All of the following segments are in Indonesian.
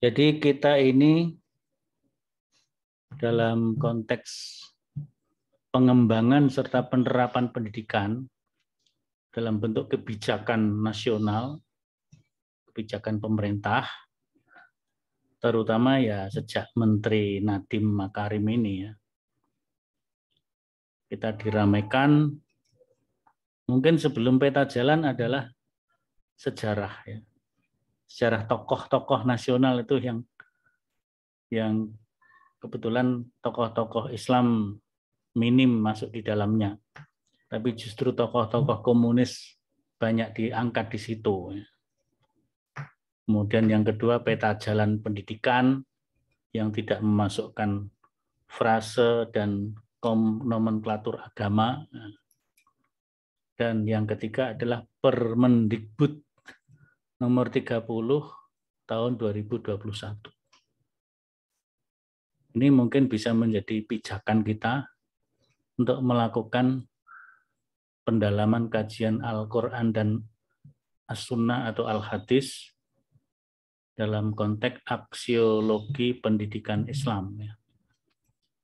Jadi kita ini dalam konteks pengembangan serta penerapan pendidikan dalam bentuk kebijakan nasional, kebijakan pemerintah, terutama ya sejak Menteri Nadiem Makarim ini ya. Kita diramaikan, mungkin sebelum peta jalan adalah sejarah ya. Sejarah tokoh-tokoh nasional itu yang kebetulan tokoh-tokoh Islam minim masuk di dalamnya. Tapi justru tokoh-tokoh komunis banyak diangkat di situ. Kemudian yang kedua peta jalan pendidikan yang tidak memasukkan frase dan nomenklatur agama. Dan yang ketiga adalah Permendikbud nomor 30 tahun 2021. Ini mungkin bisa menjadi pijakan kita untuk melakukan pendalaman kajian Al-Quran dan As-Sunnah atau Al-Hadis dalam konteks aksiologi pendidikan Islam.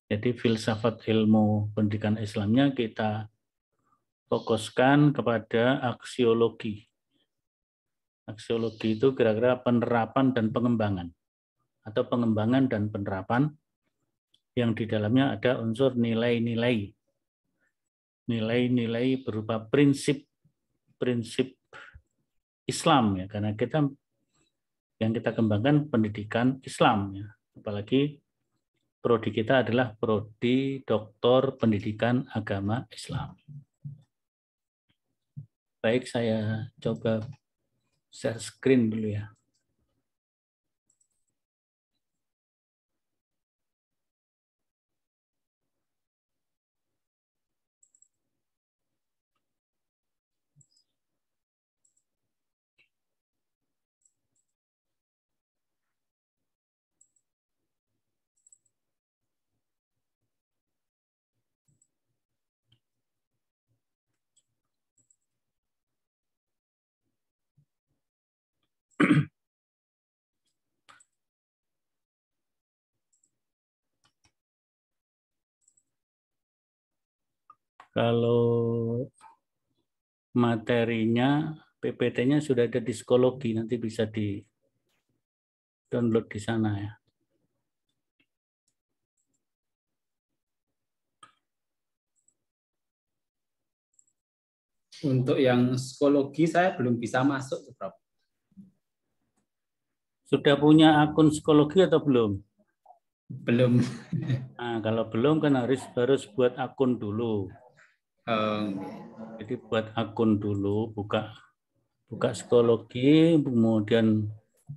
Jadi filsafat ilmu pendidikan Islamnya kita fokuskan kepada aksiologi. Aksiologi itu kira-kira penerapan dan pengembangan, atau pengembangan dan penerapan yang di dalamnya ada unsur nilai-nilai. Nilai-nilai berupa prinsip Islam ya, karena yang kita kembangkan pendidikan Islam ya. Apalagi prodi kita adalah prodi Doktor Pendidikan Agama Islam. Baik, saya coba share screen dulu ya. Kalau materinya, PPT-nya sudah ada di psikologi, nanti bisa di-download di sana ya. Untuk yang psikologi saya belum bisa masuk, Prof. Sudah punya akun psikologi atau belum? Belum. Nah, kalau belum kan harus buat akun dulu. Jadi buat akun dulu, buka psikologi, kemudian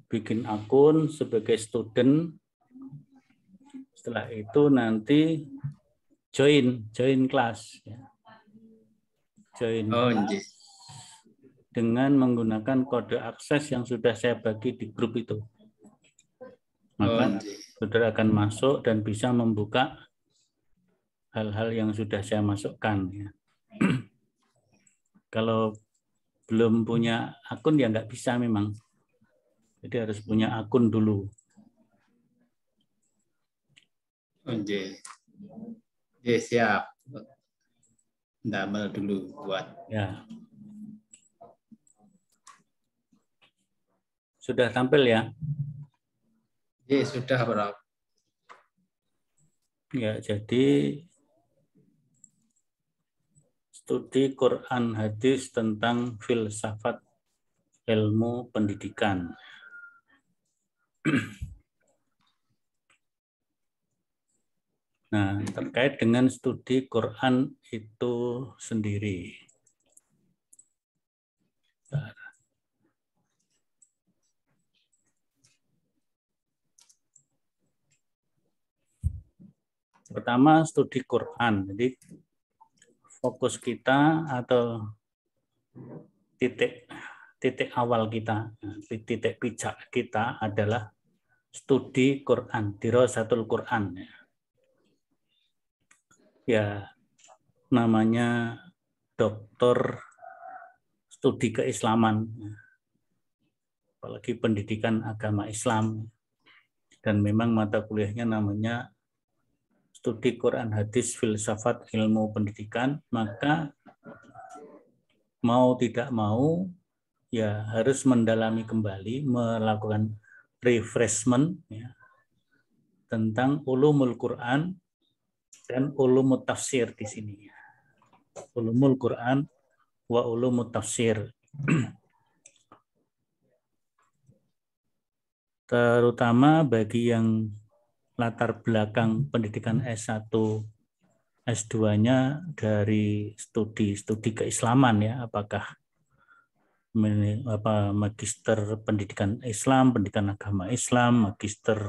bikin akun sebagai student. Setelah itu nanti join kelas. Join kelas dengan menggunakan kode akses yang sudah saya bagi di grup itu. Maka saudara akan masuk dan bisa membuka hal-hal yang sudah saya masukkan. Ya. Kalau belum punya akun ya nggak bisa memang. Jadi harus punya akun dulu. Siap. Ndamel dulu buat. Ya. Sudah tampil ya? Sudah, Prof. Ya, jadi studi Quran hadis tentang filsafat ilmu pendidikan. Nah, terkait dengan studi Quran itu sendiri. Pertama, studi Quran. Jadi, fokus kita atau titik awal kita, titik pijak kita adalah studi Quran, dirasatul Quran. Ya, namanya doktor studi keislaman, apalagi pendidikan agama Islam. Dan memang mata kuliahnya namanya Studi Quran Hadis Filsafat Ilmu Pendidikan, maka mau tidak mau ya harus mendalami kembali, melakukan refreshment ya, tentang ulumul Quran dan ulumut tafsir di sini. Ulumul Quran wa ulumut tafsir. Terutama bagi yang latar belakang pendidikan S1, S2-nya dari studi keislaman ya, apakah magister pendidikan Islam, pendidikan agama Islam, magister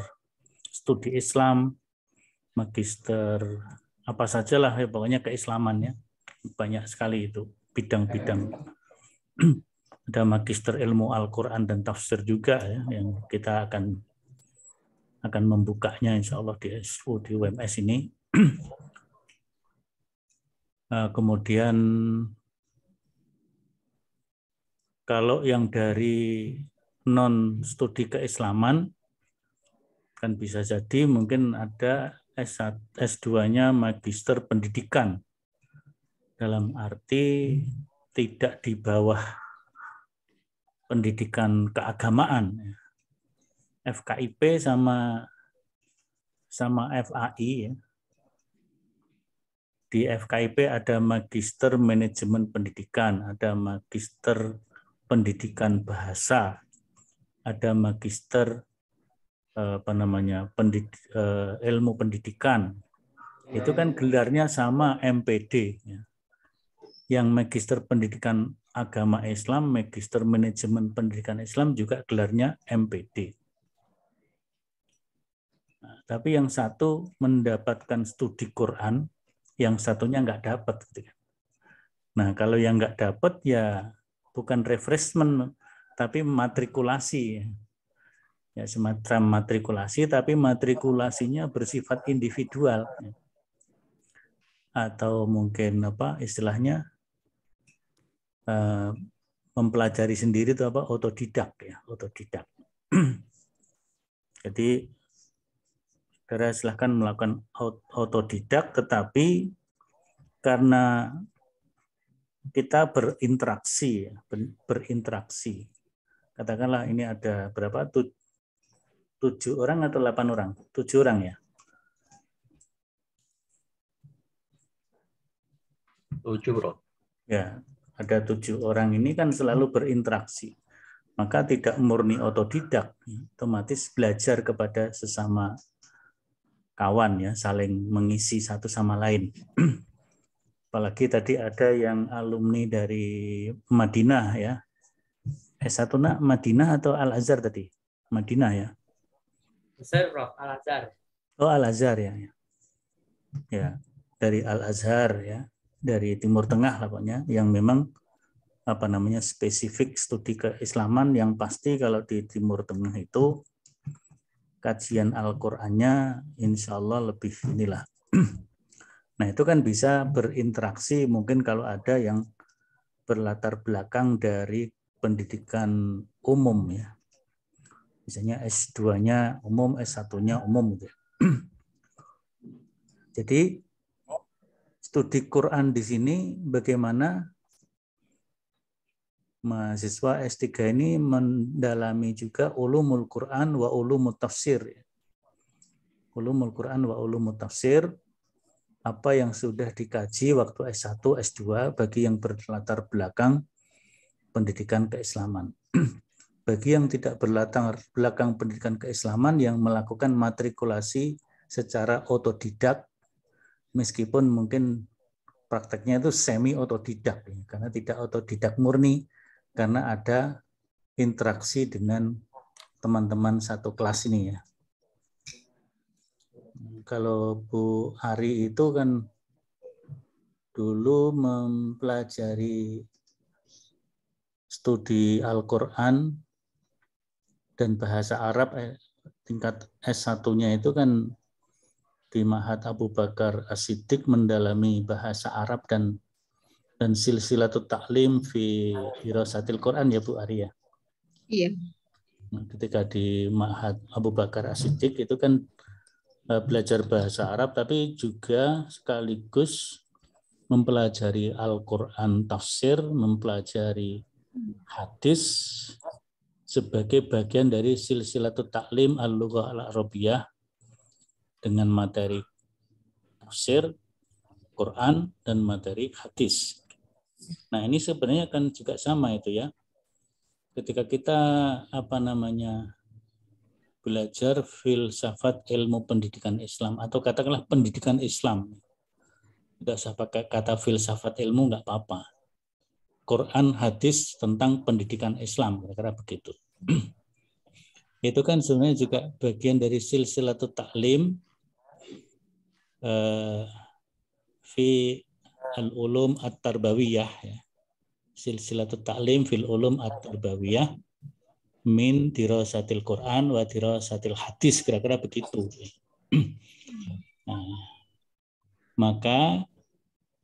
studi Islam, magister apa sajalah ya, pokoknya keislaman ya. Banyak sekali itu bidang-bidang. Ada magister ilmu Al-Quran dan tafsir juga ya, yang kita akan membukanya insya Allah di SU di UMS ini. Kemudian kalau yang dari non studi keislaman kan bisa jadi mungkin ada S2-nya magister pendidikan, dalam arti tidak di bawah pendidikan keagamaan. FKIP sama FAI ya. Di FKIP ada magister manajemen pendidikan, ada magister pendidikan bahasa, ada magister ilmu pendidikan. Itu kan gelarnya sama MPD ya. Yang magister pendidikan agama Islam, magister manajemen pendidikan Islam juga gelarnya MPD. Nah, tapi yang satu mendapatkan studi Quran, yang satunya nggak dapat. Nah, kalau yang nggak dapat ya bukan refreshment, tapi matrikulasi. Ya, semacam matrikulasi, tapi matrikulasinya bersifat individual. Atau mungkin istilahnya mempelajari sendiri itu otodidak ya, otodidak. Jadi saudara silahkan melakukan otodidak, tetapi karena kita berinteraksi, katakanlah ini ada berapa, 7 orang atau 8 orang? 7 orang ya? 7 bro. Ya, ada 7 orang ini kan selalu berinteraksi. Maka tidak murni otodidak, otomatis belajar kepada sesama kawan ya, saling mengisi satu sama lain. Apalagi tadi ada yang alumni dari Madinah ya. S1 Madinah atau Al-Azhar tadi? Madinah ya. Besar Prof, Al-Azhar. Oh, Al-Azhar ya. Ya, dari Al-Azhar ya, dari Timur Tengah lah pokoknya, yang memang spesifik studi keislaman, yang pasti kalau di Timur Tengah itu kajian Al-Qur'annya insya Allah lebih inilah. Nah, itu kan bisa berinteraksi mungkin kalau ada yang berlatar belakang dari pendidikan umum ya. Misalnya S2-nya umum, S1-nya umum gitu. Jadi studi Quran di sini bagaimana mahasiswa S3 ini mendalami juga ulumul Quran wa ulumut tafsir. Ulumul Quran wa ulumut tafsir, apa yang sudah dikaji waktu S1, S2 bagi yang berlatar belakang pendidikan keislaman. Bagi yang tidak berlatar belakang pendidikan keislaman, yang melakukan matrikulasi secara otodidak, meskipun mungkin prakteknya itu semi otodidak, karena tidak otodidak murni, karena ada interaksi dengan teman-teman satu kelas ini ya. Kalau Bu Ari itu kan dulu mempelajari studi Al-Quran dan bahasa Arab tingkat S1-nya itu kan di Ma'had Abu Bakar As-Siddiq, mendalami bahasa Arab dan silsilatut ta'lim fi dirasatil Quran ya Bu Arya. Iya. Nah, ketika di Ma'had Abu Bakar As-Siddiq itu kan belajar bahasa Arab, tapi juga sekaligus mempelajari Al-Quran tafsir, mempelajari hadis sebagai bagian dari silsilatut ta'lim al-lughah al-arabiyah dengan materi tafsir, Quran, dan materi hadis. Nah, ini sebenarnya kan juga sama itu ya. Ketika kita belajar filsafat ilmu pendidikan Islam atau katakanlah pendidikan Islam, tidak usah pakai kata filsafat ilmu, nggak apa-apa. Quran, hadis tentang pendidikan Islam, kira-kira begitu. Itu kan sebenarnya juga bagian dari silsilatut ta'lim fi al-ulum at-tarbawiyah, ya. Silsilatut ta'lim fil ulum at-tarbawiyah min dirasatil Quran wa dirasatil hadis, kira-kira begitu. Nah, maka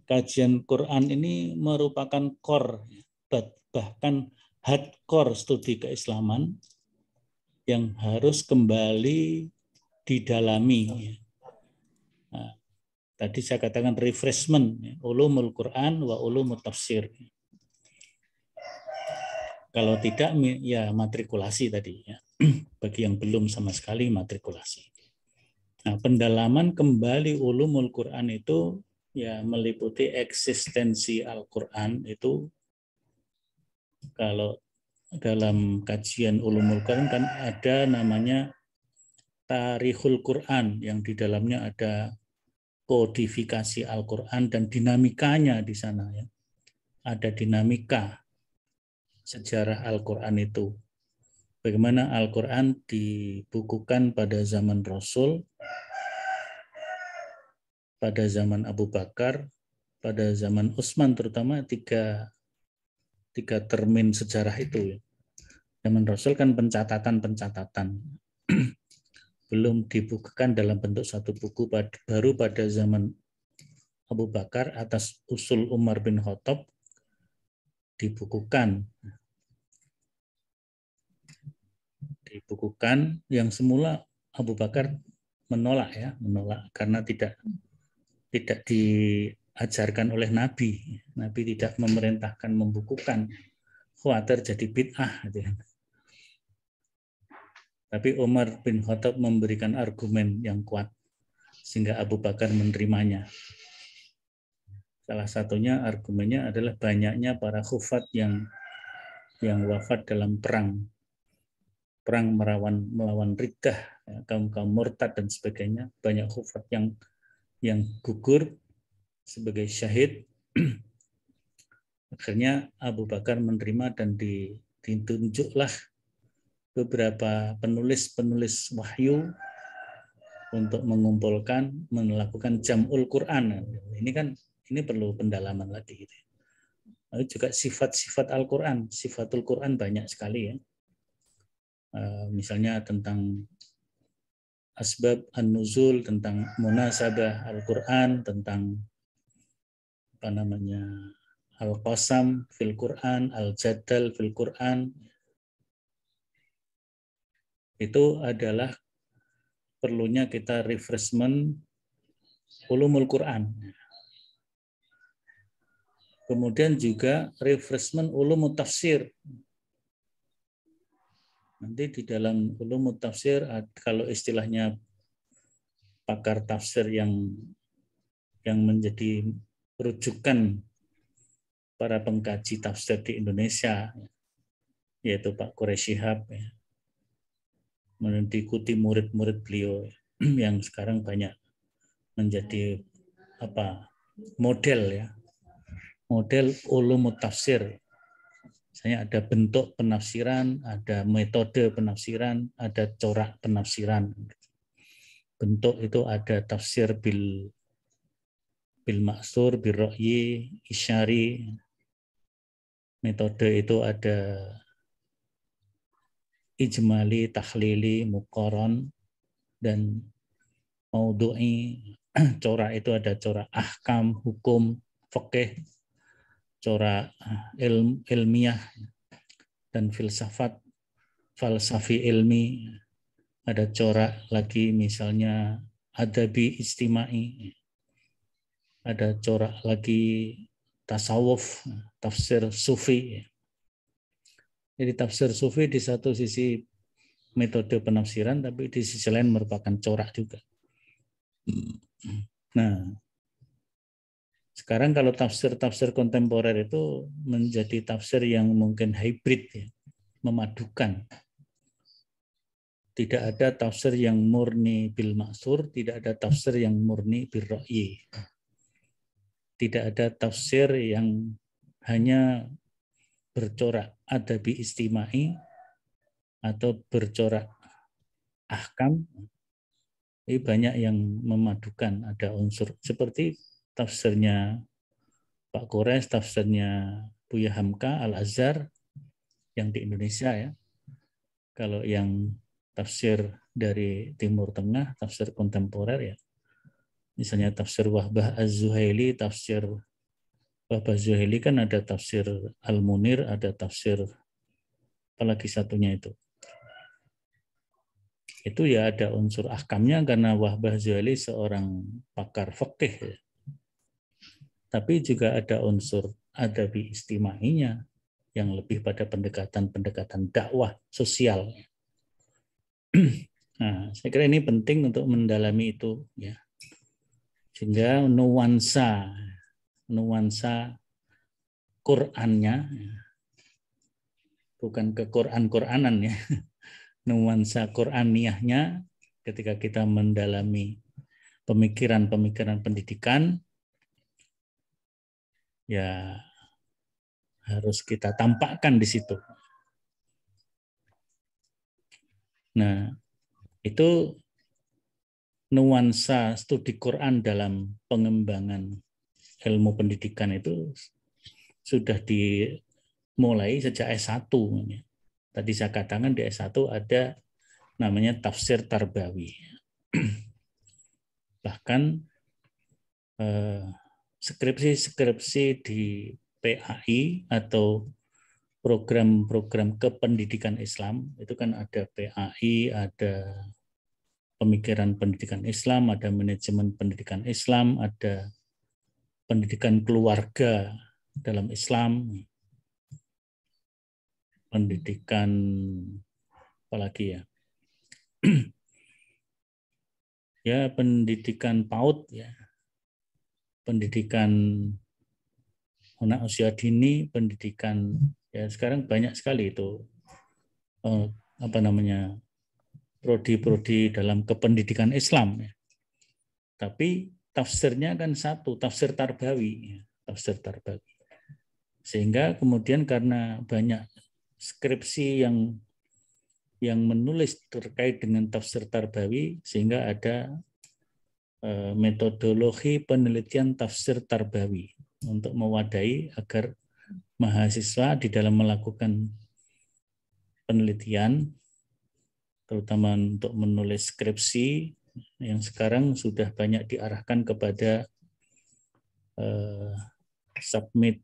kajian Quran ini merupakan core, bahkan hardcore studi keislaman yang harus kembali didalami. Nah, tadi saya katakan refreshment, ulumul Quran wa ulumul tafsir. Kalau tidak, ya matrikulasi tadi, ya. Bagi yang belum sama sekali, matrikulasi. Nah, pendalaman kembali ulumul Quran itu ya meliputi eksistensi Al-Quran. Itu kalau dalam kajian ulumul Quran kan ada namanya Tarikhul Quran, yang di dalamnya ada kodifikasi Al-Quran dan dinamikanya di sana, ya. Ada dinamika sejarah Al-Quran itu. Bagaimana Al-Quran dibukukan pada zaman Rasul, pada zaman Abu Bakar, pada zaman Utsman, terutama tiga termin sejarah itu. Zaman Rasul kan pencatatan belum dibukukan dalam bentuk satu buku, baru pada zaman Abu Bakar atas usul Umar bin Khattab dibukukan yang semula Abu Bakar menolak karena tidak diajarkan oleh Nabi. Nabi tidak memerintahkan membukukan, khawatir jadi bid'ah. Tapi Umar bin Khattab memberikan argumen yang kuat sehingga Abu Bakar menerimanya. Salah satunya argumennya adalah banyaknya para khufat yang wafat dalam perang melawan riddah, ya, kaum murtad dan sebagainya. Banyak khufat yang gugur sebagai syahid. Akhirnya Abu Bakar menerima dan ditunjuklah beberapa penulis wahyu untuk melakukan jam'ul Quran. Ini perlu pendalaman lagi. Lalu juga sifat-sifat Al-Quran, sifatul Quran banyak sekali, ya. Misalnya tentang asbab an-nuzul, tentang munasabah Al-Quran, tentang al-qasam fil Quran, al-jadal fil Quran. Itu adalah perlunya kita refreshment ulumul Quran. Kemudian juga refreshment ulumul tafsir. Nanti di dalam ulumul tafsir, kalau istilahnya pakar tafsir yang menjadi rujukan para pengkaji tafsir di Indonesia, yaitu Pak Quraish Shihab, ya. Diikuti murid-murid beliau yang sekarang banyak menjadi model, ya. Model ulumut tafsir. Misalnya ada bentuk penafsiran, ada metode penafsiran, ada corak penafsiran. Bentuk itu ada tafsir bil ma'sur, bil ra'yi, isyari. Metode itu ada ijmali, takhlili, muqaron, dan maudhu'i. Corak itu ada corak ahkam, hukum, fikih, corak ilmiah, dan filsafat, falsafi ilmi, ada corak lagi misalnya adabi istimai, ada corak lagi tasawuf, tafsir sufi. Jadi tafsir sufi di satu sisi metode penafsiran, tapi di sisi lain merupakan corak juga. Nah, sekarang kalau tafsir-tafsir kontemporer itu menjadi tafsir yang mungkin hybrid, ya, memadukan. Tidak ada tafsir yang murni bil maksur, tidak ada tafsir yang murni bil ra'yi. Tidak ada tafsir yang hanya bercorak adabi istimai atau bercorak ahkam. Ini banyak yang memadukan, ada unsur seperti tafsirnya Pak Kores, tafsirnya Buya Hamka Al-Azhar yang di Indonesia, ya. Kalau yang tafsir dari Timur Tengah, tafsir kontemporer, ya. Misalnya tafsir Wahbah Az-Zuhaili, tafsir Wahbah Az-Zuhaili kan ada tafsir Al-Munir, ada tafsir apalagi satunya itu ya ada unsur ahkamnya karena Wahbah Az-Zuhaili seorang pakar fikih, ya. Tapi juga ada unsur adabi istimainya yang lebih pada pendekatan-pendekatan dakwah sosial. Nah, saya kira ini penting untuk mendalami itu, ya. Sehingga nuansa Qur'annya, bukan ke Qur'an-Qur'anan, ya. Nuansa Qur'aniyahnya ketika kita mendalami pemikiran-pemikiran pendidikan, ya harus kita tampakkan di situ. Nah, itu nuansa studi Quran dalam pengembangan ilmu pendidikan itu sudah dimulai sejak S1. Tadi saya katakan di S1 ada namanya tafsir tarbawi. Bahkan skripsi-skripsi di PAI atau program-program kependidikan Islam, itu kan ada PAI, ada pemikiran pendidikan Islam, ada manajemen pendidikan Islam, ada pendidikan keluarga dalam Islam, pendidikan apalagi, ya, ya pendidikan PAUD, ya, pendidikan anak usia dini, pendidikan, ya sekarang banyak sekali itu prodi-prodi dalam kependidikan Islam, ya. Tapi tafsirnya kan satu, tafsir tarbawi, ya, tafsir tarbawi. Sehingga kemudian karena banyak skripsi yang menulis terkait dengan tafsir tarbawi, sehingga ada metodologi penelitian tafsir tarbawi untuk mewadahi agar mahasiswa di dalam melakukan penelitian, terutama untuk menulis skripsi, yang sekarang sudah banyak diarahkan kepada submit,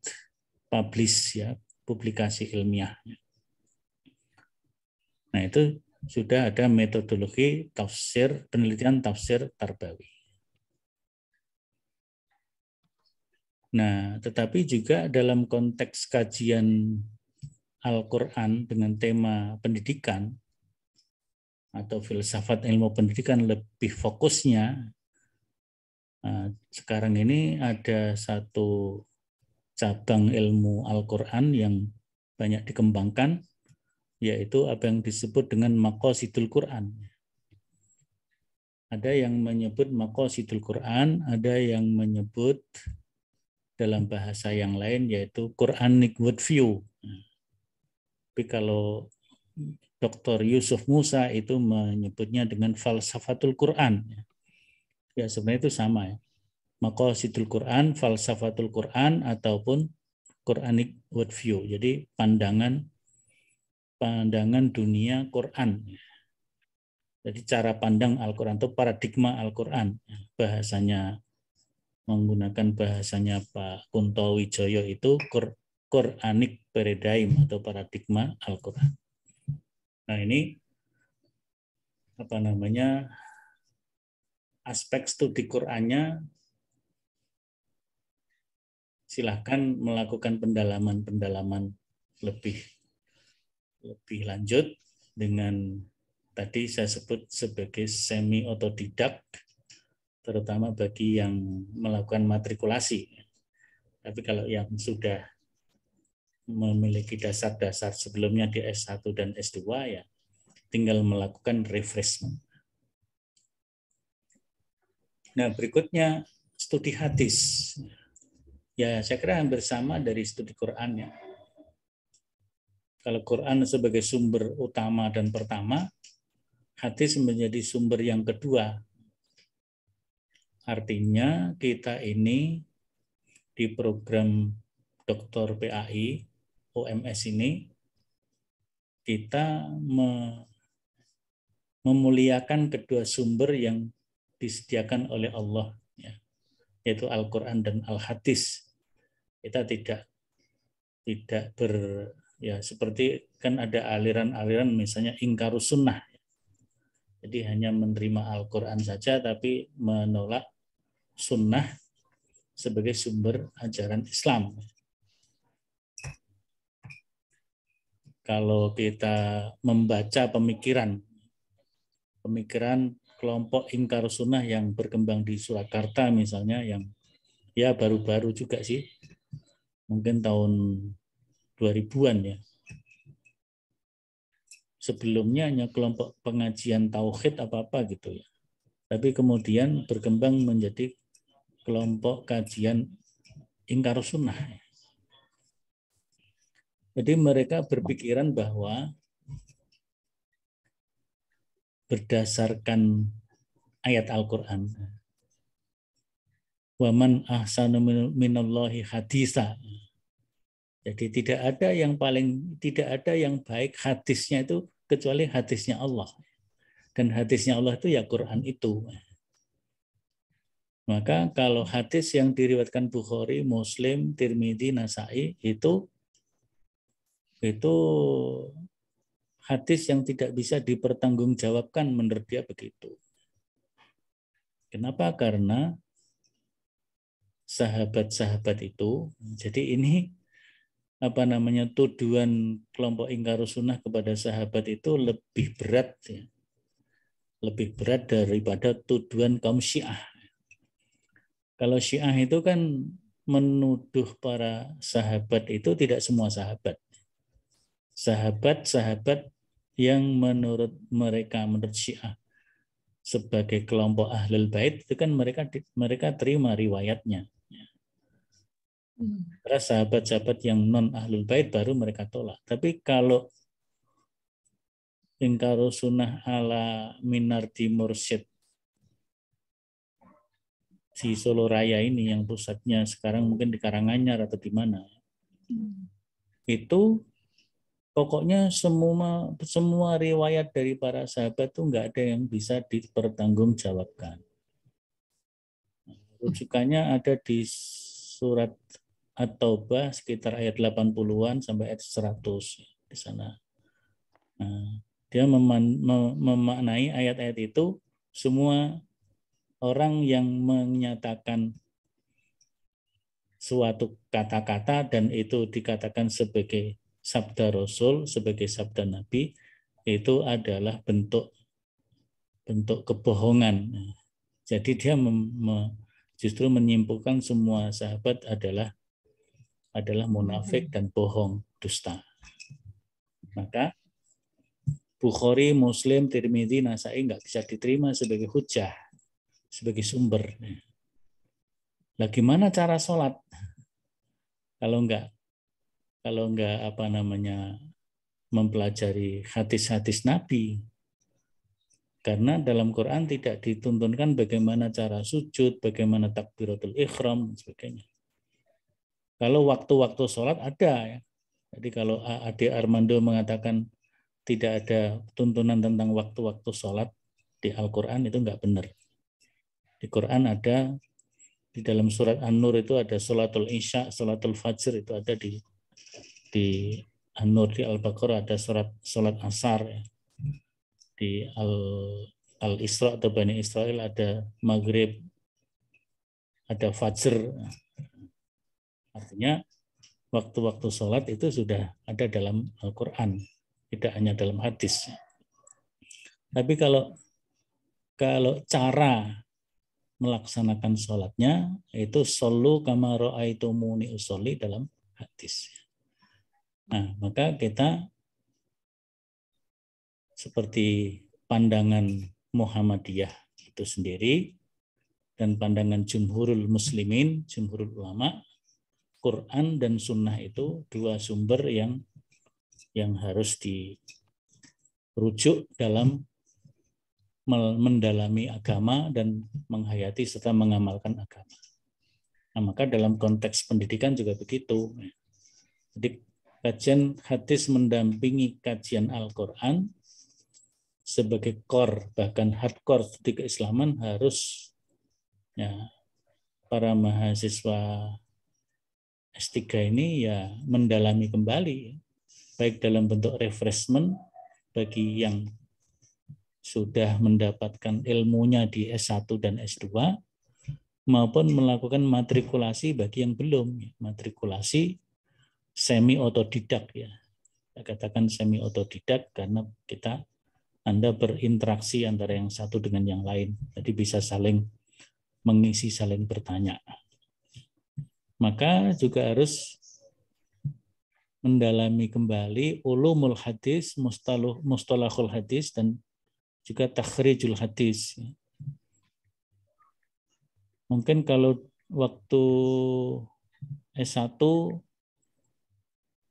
publish, ya, publikasi ilmiah. Nah, itu sudah ada metodologi tafsir, penelitian tafsir tarbawi. Nah, tetapi juga dalam konteks kajian Al-Quran dengan tema pendidikan atau filsafat ilmu pendidikan, lebih fokusnya sekarang ini ada satu cabang ilmu Al-Quran yang banyak dikembangkan, yaitu apa yang disebut dengan maqasidul Quran. Ada yang menyebut maqasidul Quran, ada yang menyebut dalam bahasa yang lain yaitu Quranic worldview. Tapi kalau Dr. Yusuf Musa itu menyebutnya dengan falsafatul Quran. Ya sebenarnya itu sama, ya. Maqasidul Quran, falsafatul Quran, ataupun Quranic worldview. Jadi pandangan dunia Quran. Jadi cara pandang Al-Quran itu paradigma Al-Quran. Bahasanya, menggunakan bahasanya Pak Kunto Wijoyo itu Quranic paradigm atau paradigma Al-Quran. Nah, ini apa namanya, aspek studi Qur'annya silahkan melakukan pendalaman lebih lanjut dengan tadi saya sebut sebagai semi otodidak, terutama bagi yang melakukan matrikulasi. Tapi kalau yang sudah memiliki dasar-dasar sebelumnya di S1 dan S2 ya tinggal melakukan refreshment. Nah, berikutnya studi hadis. Ya, saya kira hampir sama dari studi Qur'an ya. Kalau Quran sebagai sumber utama dan pertama, hadis menjadi sumber yang kedua. Artinya kita ini di program Dr. PAI, OMS ini, kita memuliakan kedua sumber yang disediakan oleh Allah, ya, yaitu Al-Quran dan Al-Hadis. Kita tidak ya seperti kan ada aliran-aliran misalnya ingkarus sunnah. Jadi hanya menerima Al-Quran saja tapi menolak sunnah sebagai sumber ajaran Islam. Kalau kita membaca pemikiran kelompok ingkar sunnah yang berkembang di Surakarta misalnya, yang ya baru-baru juga sih, mungkin tahun 2000-an ya. Sebelumnya hanya kelompok pengajian tauhid apa-apa gitu ya. Tapi kemudian berkembang menjadi kelompok kajian ingkar sunnah. Jadi mereka berpikiran bahwa berdasarkan ayat Al-Quran, waman ahsanu minallahi haditsa. Jadi tidak ada yang baik hadisnya itu kecuali hadisnya Allah. Dan hadisnya Allah itu ya Quran itu. Maka kalau hadis yang diriwayatkan Bukhari, Muslim, Tirmidzi, Nasai itu hadis yang tidak bisa dipertanggungjawabkan menurut dia begitu. Kenapa? Karena sahabat-sahabat itu, jadi ini tuduhan kelompok ingkarus sunnah kepada sahabat itu lebih berat ya. Lebih berat daripada tuduhan kaum Syiah. Kalau Syiah itu kan menuduh para sahabat itu tidak semua sahabat. Sahabat-sahabat yang menurut Syiah sebagai kelompok Ahlul Bait itu kan mereka terima riwayatnya. Karena sahabat-sahabat yang non Ahlul Bait baru mereka tolak. Tapi kalau ingkarus sunnah ala Minardi Mursyid di Solo Raya ini yang pusatnya sekarang mungkin di Karanganyar atau di mana, itu pokoknya semua riwayat dari para sahabat itu nggak ada yang bisa dipertanggungjawabkan. Rujukannya ada di surat At-Taubah sekitar ayat 80-an sampai ayat 100 di sana. Nah, dia memaknai ayat-ayat itu, semua orang yang menyatakan suatu kata-kata dan itu dikatakan sebagai sabda Rasul, sebagai sabda Nabi, itu adalah bentuk kebohongan. Jadi dia justru menyimpulkan semua sahabat adalah munafik dan bohong, dusta. Maka Bukhari, Muslim, Tirmidzi, Nasai nggak bisa diterima sebagai hujah, sebagai sumber. Nah, gimana cara sholat? Kalau nggak mempelajari hadis-hadis Nabi. Karena dalam Quran tidak dituntunkan bagaimana cara sujud, bagaimana takbiratul ihram, dan sebagainya. Kalau waktu-waktu sholat ada ya. Jadi kalau Ade Armando mengatakan tidak ada tuntunan tentang waktu-waktu sholat di Al-Quran, itu nggak benar. Di Quran ada, di dalam surat An-Nur itu ada sholatul isya, sholatul fajr itu ada di An-Nur, di Al-Baqarah ada sholat asar. Ya. di Al-Isra atau Bani Israel ada Maghrib, ada Fajr. Artinya waktu-waktu sholat itu sudah ada dalam Al-Quran, tidak hanya dalam hadis. Tapi kalau cara melaksanakan sholatnya itu shollu kama ra'aitumuni usolli dalam hadis. Nah, maka kita seperti pandangan Muhammadiyah itu sendiri dan pandangan jumhurul muslimin, jumhurul ulama, Quran dan sunnah itu dua sumber yang harus dirujuk dalam mendalami agama dan menghayati serta mengamalkan agama. Nah, maka dalam konteks pendidikan juga begitu. Jadi kajian hadis mendampingi kajian Al-Quran sebagai core, bahkan hardcore studi keislaman harus ya para mahasiswa S3 ini ya mendalami kembali, baik dalam bentuk refreshment bagi yang sudah mendapatkan ilmunya di S1 dan S2, maupun melakukan matrikulasi bagi yang belum, matrikulasi semi otodidak ya. Saya katakan semi otodidak karena Anda berinteraksi antara yang satu dengan yang lain, jadi bisa saling mengisi, saling bertanya. Maka juga harus mendalami kembali ulumul hadis, mustalahul hadis, dan juga takhrijul hadis. Mungkin kalau waktu S1,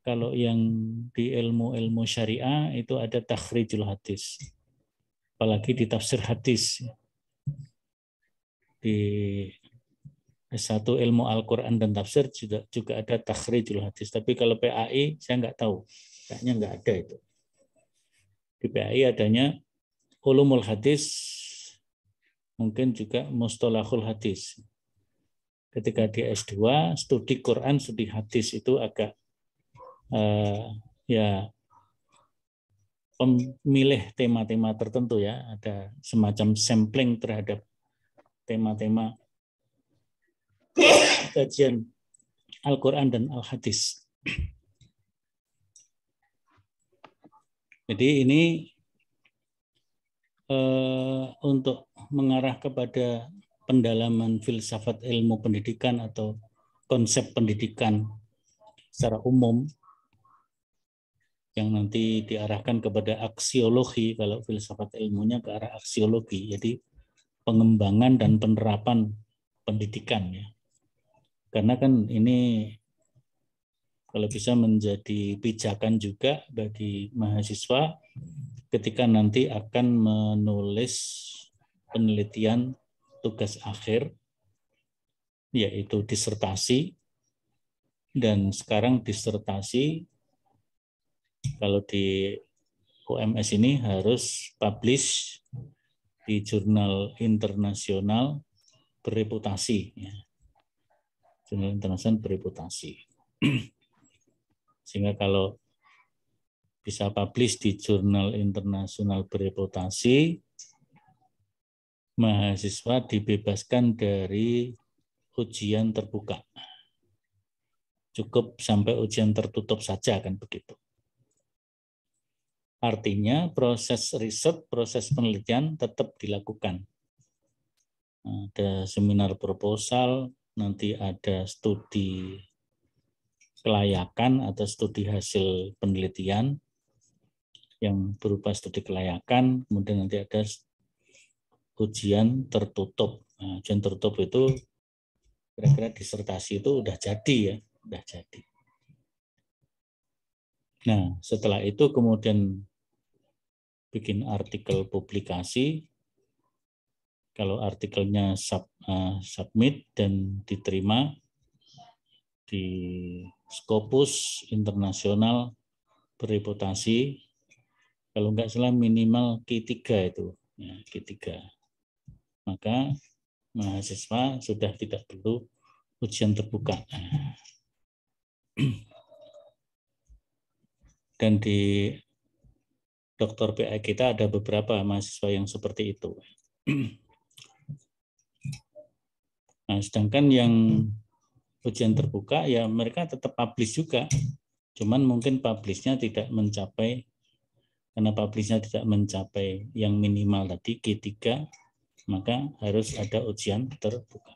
kalau yang di ilmu syariah itu ada takhrijul hadis. Apalagi di tafsir hadis. Di S1 ilmu Al-Quran dan tafsir juga ada takhrijul hadis. Tapi kalau PAI saya nggak tahu. Kayaknya nggak ada itu. Di PAI adanya ulumul hadis, mungkin juga mustalahul hadis. Ketika di S2, studi Quran, studi hadis itu agak ya memilih tema-tema tertentu ya. Ada semacam sampling terhadap tema-tema kajian Al-Quran dan Al-Hadis. Jadi ini untuk mengarah kepada pendalaman filsafat ilmu pendidikan atau konsep pendidikan secara umum yang nanti diarahkan kepada aksiologi, kalau filsafat ilmunya ke arah aksiologi, jadi pengembangan dan penerapan pendidikan ya. Karena kan ini kalau bisa menjadi pijakan juga bagi mahasiswa ketika nanti akan menulis penelitian tugas akhir, yaitu disertasi. Dan sekarang disertasi kalau di UMS ini harus publish di jurnal internasional bereputasi. Ya. Jurnal internasional bereputasi. Sehingga kalau bisa publish di jurnal internasional bereputasi, mahasiswa dibebaskan dari ujian terbuka. Cukup sampai ujian tertutup saja, kan begitu. Artinya proses riset, proses penelitian tetap dilakukan. Ada seminar proposal, nanti ada studi kelayakan atau studi hasil penelitian yang berupa studi kelayakan, kemudian nanti ada ujian tertutup. Nah, ujian tertutup itu kira-kira disertasi itu udah jadi ya, udah jadi. Nah, setelah itu kemudian bikin artikel publikasi. Kalau artikelnya submit dan diterima di Scopus internasional bereputasi, kalau nggak salah minimal Q3 itu, ya, Q3. Maka mahasiswa sudah tidak perlu ujian terbuka. Dan di Doktor PA kita ada beberapa mahasiswa yang seperti itu. Nah, sedangkan yang ujian terbuka ya mereka tetap publish juga. Cuman mungkin publishnya tidak mencapai, karena publishnya tidak mencapai yang minimal tadi G3, maka harus ada ujian terbuka.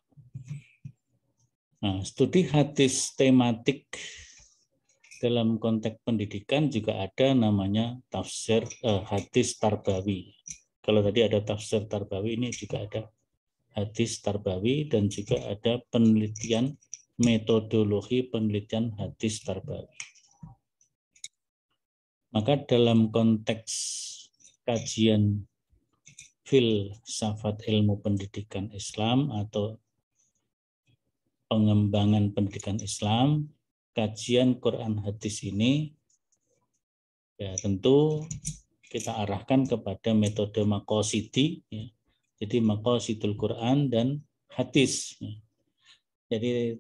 Nah, studi hadis tematik dalam konteks pendidikan juga ada namanya tafsir hadis tarbawi. Kalau tadi ada tafsir tarbawi, ini juga ada hadis tarbawi dan juga ada penelitian metodologi penelitian hadis tarbawi. Maka dalam konteks kajian filsafat ilmu pendidikan Islam atau pengembangan pendidikan Islam, kajian Quran hadis ini ya tentu kita arahkan kepada metode maqasidi, ya. Jadi maqasidul Quran dan hadis. Ya. Jadi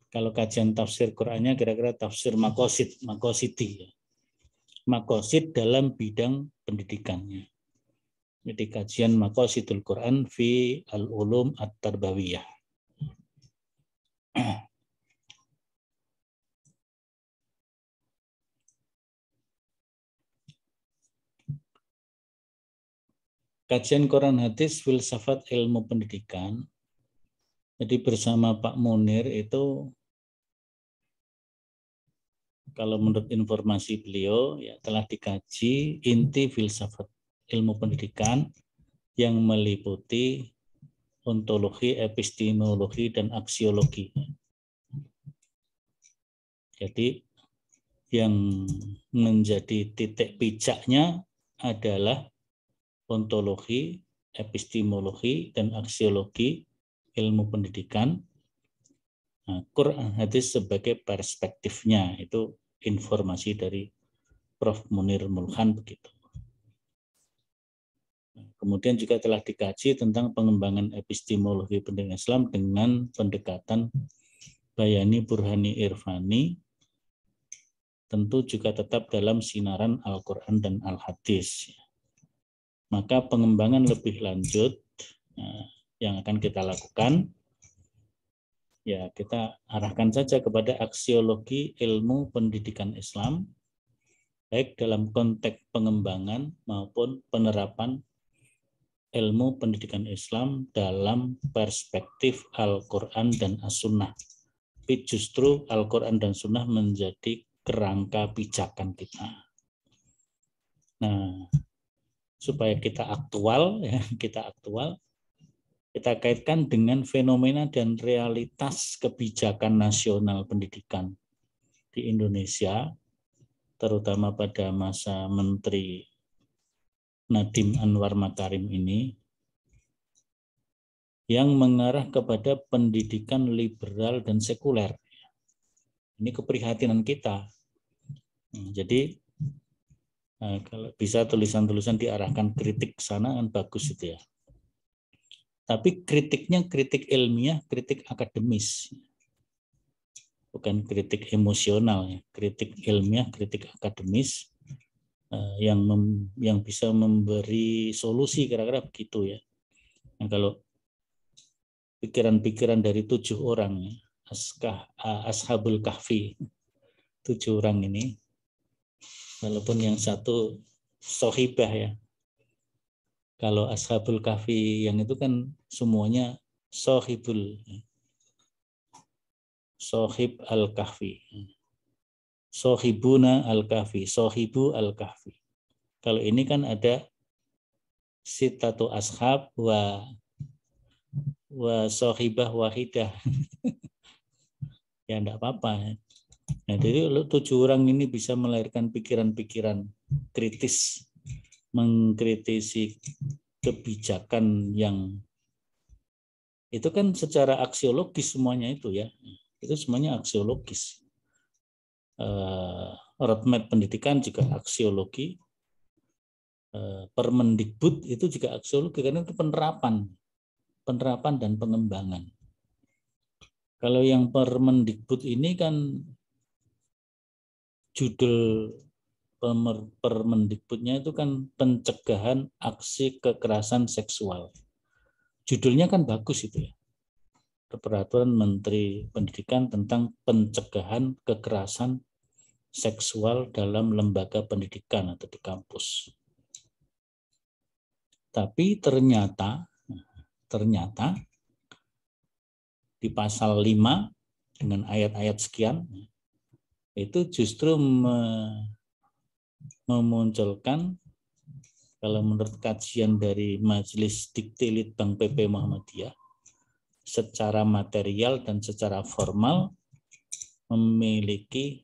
kalau kajian tafsir Qurannya kira-kira tafsir maqasidi. Ya. Maqasid dalam bidang pendidikannya. Jadi kajian maqasidul Quran fi al-ulum at-tarbawiyah. Kajian Quran hadis filsafat ilmu pendidikan. Jadi bersama Pak Munir itu, kalau menurut informasi beliau ya telah dikaji inti filsafat ilmu pendidikan yang meliputi ontologi, epistemologi, dan aksiologi. Jadi yang menjadi titik pijaknya adalah ontologi, epistemologi, dan aksiologi ilmu pendidikan. Nah, Quran hadis sebagai perspektifnya, itu informasi dari Prof. Munir Mulkhan begitu. Kemudian juga telah dikaji tentang pengembangan epistemologi pendidikan Islam dengan pendekatan Bayani Burhani Irfani, tentu juga tetap dalam sinaran Al-Quran dan Al-Hadis. Maka pengembangan lebih lanjut yang akan kita lakukan, ya kita arahkan saja kepada aksiologi ilmu pendidikan Islam, baik dalam konteks pengembangan maupun penerapan ilmu pendidikan Islam dalam perspektif Al-Quran dan As-Sunnah. Tapi justru Al-Quran dan Sunnah menjadi kerangka pijakan kita. Nah, supaya kita aktual, kita kaitkan dengan fenomena dan realitas kebijakan nasional pendidikan di Indonesia, terutama pada masa Menteri Nadiem Anwar Makarim ini, yang mengarah kepada pendidikan liberal dan sekuler. Ini keprihatinan kita. Jadi kalau bisa tulisan-tulisan diarahkan kritik ke sana kan bagus itu ya. Tapi kritiknya kritik ilmiah, kritik akademis. Bukan kritik emosional ya, kritik ilmiah, kritik akademis yang bisa memberi solusi kira-kira begitu ya. Nah, kalau pikiran-pikiran dari 7 orang ya, Ashabul Kahfi, 7 orang ini, walaupun yang satu sohibah ya. Kalau Ashabul Kahfi yang itu kan semuanya sohib al-Kahfi. Sohibuna al-Kahfi, sohibu al-Kahfi. Kalau ini kan ada sitatu ashab wa sohibah wahidah. Ya enggak apa-apa. Nah, jadi 7 orang ini bisa melahirkan pikiran-pikiran kritis, mengkritisi kebijakan yang itu kan secara aksiologis semuanya itu ya. Itu semuanya aksiologis. Roadmap pendidikan juga aksiologi. Permendikbud itu juga aksiologi karena itu penerapan dan pengembangan. Kalau yang Permendikbud ini kan judul Permendikbudnya itu kan pencegahan aksi kekerasan seksual. Judulnya kan bagus itu ya. Peraturan Menteri Pendidikan tentang pencegahan kekerasan seksual dalam lembaga pendidikan atau di kampus. Tapi ternyata di pasal 5 dengan ayat-ayat sekian itu justru memunculkan, kalau menurut kajian dari Majelis Dikti Litbang PP Muhammadiyah, secara material dan secara formal memiliki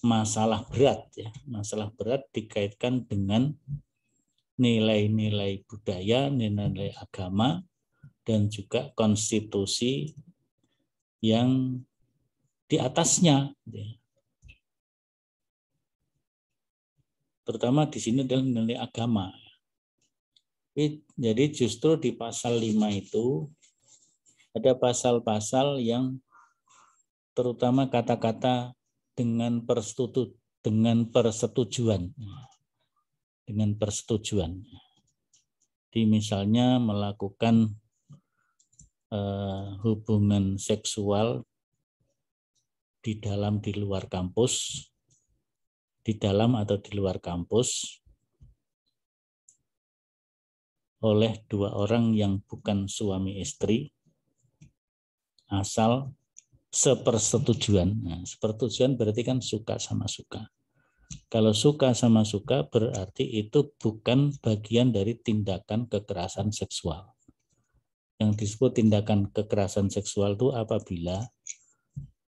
masalah berat ya. Masalah berat dikaitkan dengan nilai-nilai budaya, nilai-nilai agama, dan juga konstitusi yang di atasnya. Terutama di sini adalah nilai agama. Jadi justru di pasal 5 itu ada pasal-pasal yang terutama kata-kata dengan persetujuan. Di misalnya melakukan hubungan seksual di dalam di luar kampus, di dalam atau di luar kampus oleh dua orang yang bukan suami istri asal sepersetujuan. Nah, sepersetujuan berarti kan suka sama suka. Kalau suka sama suka berarti itu bukan bagian dari tindakan kekerasan seksual. Yang disebut tindakan kekerasan seksual itu apabila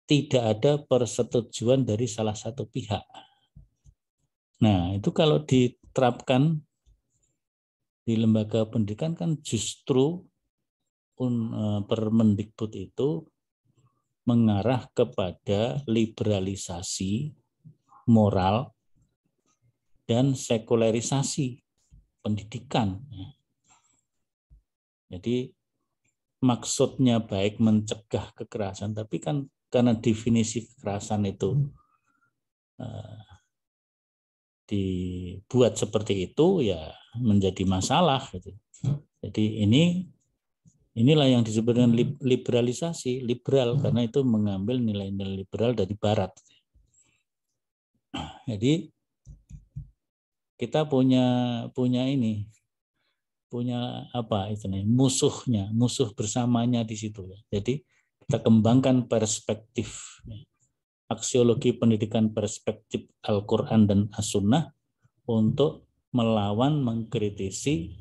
tidak ada persetujuan dari salah satu pihak. Nah, itu kalau diterapkan di lembaga pendidikan kan justru Permendikbud itu mengarah kepada liberalisasi moral dan sekularisasi pendidikan. Jadi maksudnya baik mencegah kekerasan, tapi kan karena definisi kekerasan itu dibuat seperti itu ya menjadi masalah gitu. Jadi inilah yang disebut dengan liberalisasi, liberal karena itu mengambil nilai-nilai liberal dari barat. Jadi kita punya apa itu nih, musuh bersamanya di situ. Jadi kita kembangkan perspektif aksiologi pendidikan perspektif Al-Quran dan As-Sunnah untuk melawan, mengkritisi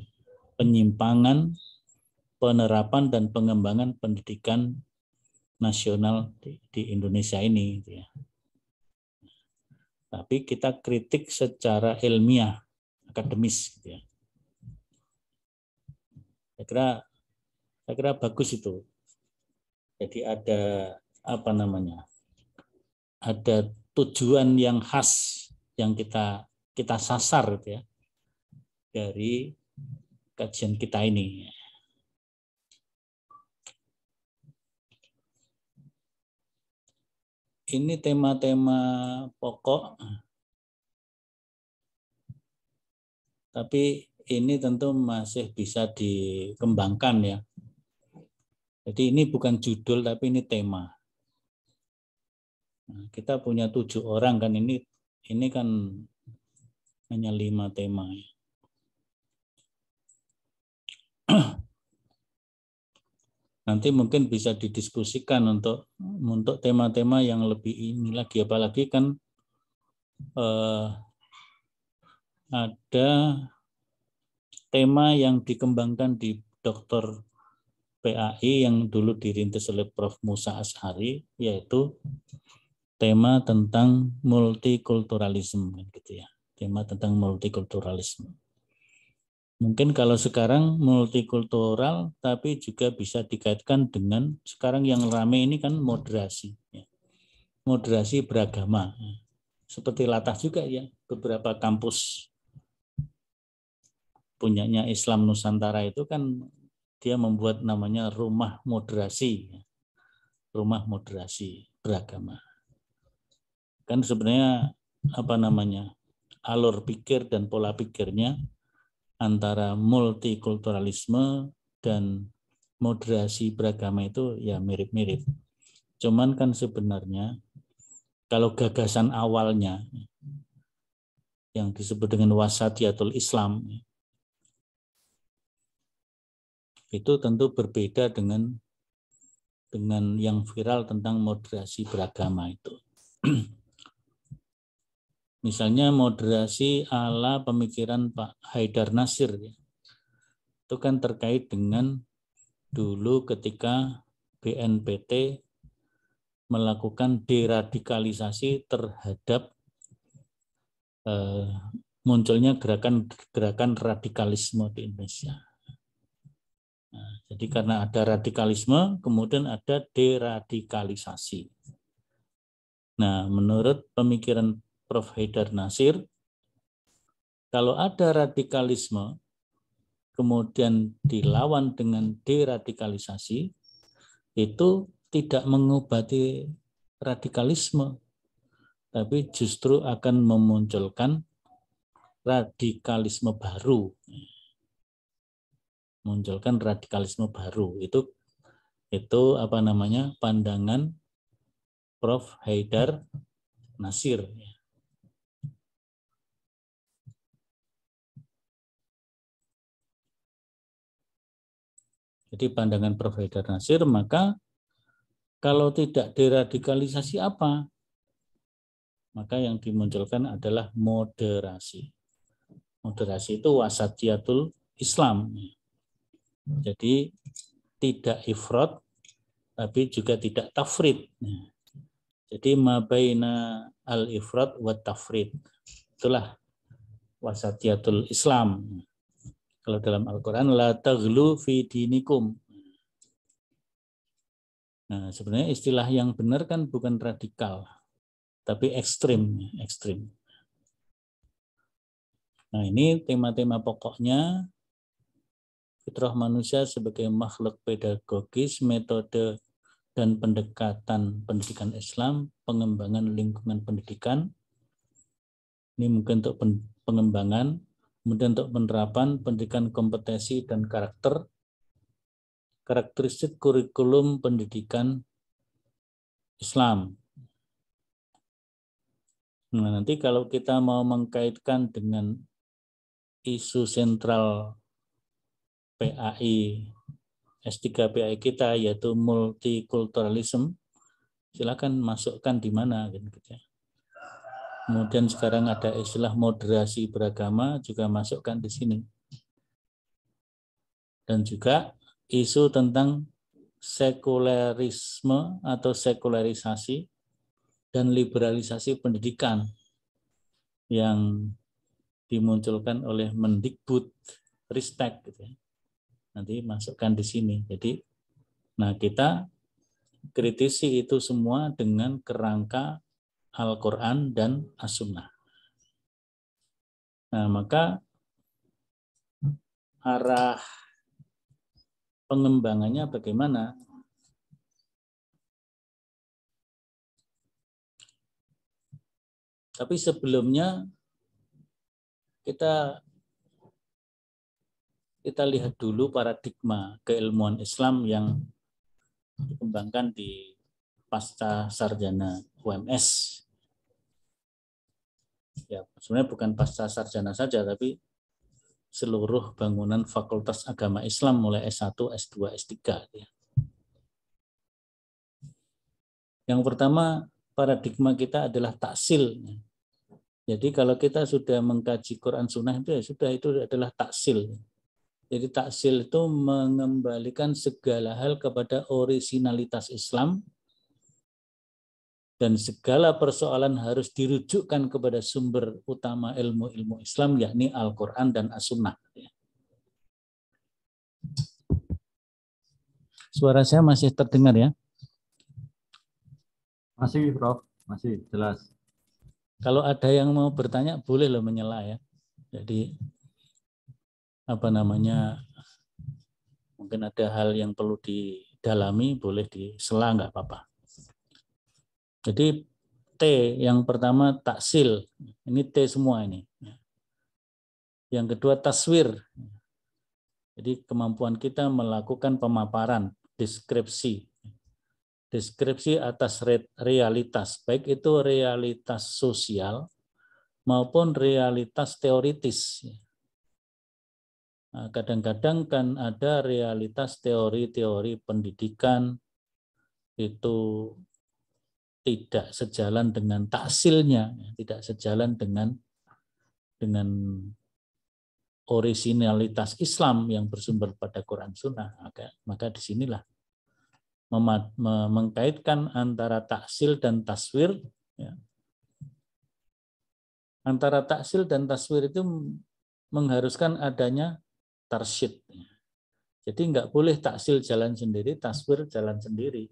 penyimpangan, penerapan dan pengembangan pendidikan nasional di Indonesia ini. Tapi kita kritik secara ilmiah, akademis. Saya kira bagus itu. Jadi ada ada tujuan yang khas yang kita sasar gitu ya dari kajian kita ini. Ini tema-tema pokok, tapi ini tentu masih bisa dikembangkan ya. Jadi ini bukan judul tapi ini tema. Nah, kita punya 7 orang kan, ini kan hanya 5 tema. Nanti mungkin bisa didiskusikan untuk tema-tema yang lebih ini lagi, apalagi kan ada tema yang dikembangkan di Dr. PAI yang dulu dirintis oleh Prof. Musa Ashari, yaitu tema tentang multikulturalisme gitu ya. Tema tentang multikulturalisme. Mungkin kalau sekarang multikultural, tapi juga bisa dikaitkan dengan sekarang yang ramai ini kan moderasi. Ya. Moderasi beragama. Seperti Latah juga ya, beberapa kampus punyanya Islam Nusantara itu kan dia membuat namanya rumah moderasi. Rumah moderasi beragama. Kan sebenarnya alur pikir dan pola pikirnya antara multikulturalisme dan moderasi beragama itu ya mirip-mirip. Cuman kan sebenarnya kalau gagasan awalnya yang disebut dengan wasatiyatul Islam itu tentu berbeda dengan yang viral tentang moderasi beragama itu. Misalnya moderasi ala pemikiran Pak Haidar Nasir, ya. Itu kan terkait dengan dulu ketika BNPT melakukan deradikalisasi terhadap munculnya gerakan radikalisme di Indonesia. Nah, jadi karena ada radikalisme, kemudian ada deradikalisasi. Nah, menurut pemikiran Prof. Haidar Nasir, kalau ada radikalisme, kemudian dilawan dengan deradikalisasi, itu tidak mengobati radikalisme, tapi justru akan memunculkan radikalisme baru. Munculkan radikalisme baru. Itu pandangan Prof. Haidar Nasir. Jadi pandangan Prof. Haidar Nasir, maka kalau tidak deradikalisasi apa? Maka yang dimunculkan adalah moderasi. Moderasi itu wasatiyatul Islam. Jadi tidak ifrat, tapi juga tidak tafrid. Jadi ma baina al-ifrat wa tafrid. Itulah wasatiyatul Islam. Kalau dalam Al-Quran, la taghlu fi dinikum. Nah, sebenarnya istilah yang benar kan bukan radikal, tapi ekstrim. Nah, ini tema-tema pokoknya fitrah manusia sebagai makhluk pedagogis, metode dan pendekatan pendidikan Islam, pengembangan lingkungan pendidikan. Ini mungkin untuk pengembangan, kemudian untuk penerapan pendidikan kompetensi dan karakteristik kurikulum pendidikan Islam. Nah, nanti kalau kita mau mengkaitkan dengan isu sentral PAI, S3 PAI kita, yaitu multikulturalisme, silakan masukkan di mana. Gitu ya. Kemudian sekarang ada istilah moderasi beragama, juga masukkan di sini. Dan juga isu tentang sekularisme atau sekularisasi dan liberalisasi pendidikan yang dimunculkan oleh Mendikbud Ristek. Gitu ya. Nanti masukkan di sini. Jadi, nah kita kritisi itu semua dengan kerangka Al-Quran dan As-Sunnah. Nah, maka arah pengembangannya bagaimana? Tapi sebelumnya kita lihat dulu paradigma keilmuan Islam yang dikembangkan di pasca sarjana UMS. Ya, sebenarnya bukan pasca sarjana saja, tapi seluruh bangunan Fakultas Agama Islam mulai S1, S2, S3. Ya. Yang pertama, paradigma kita adalah taksil. Jadi kalau kita sudah mengkaji Quran Sunnah itu ya sudah, itu adalah taksil. Jadi taksil itu mengembalikan segala hal kepada orisinalitas Islam, dan segala persoalan harus dirujukkan kepada sumber utama ilmu-ilmu Islam, yakni Al-Quran dan As-Sunnah. Suara saya masih terdengar ya? Masih, Prof. Masih jelas. Kalau ada yang mau bertanya, boleh loh menyela ya. Jadi, mungkin ada hal yang perlu didalami, boleh disela, nggak apa-apa. Jadi T yang pertama taksil, ini T semua ini. Yang kedua taswir, jadi kemampuan kita melakukan pemaparan, deskripsi atas realitas, baik itu realitas sosial maupun realitas teoritis. Nah, kadang-kadang kan ada realitas teori-teori pendidikan itu tidak sejalan dengan taksilnya, tidak sejalan dengan originalitas Islam yang bersumber pada Quran Sunnah. Maka disinilah mengkaitkan antara taksil dan taswir. Ya. Antara taksil dan taswir itu mengharuskan adanya tarsyid. Jadi nggak boleh taksil jalan sendiri, taswir jalan sendiri.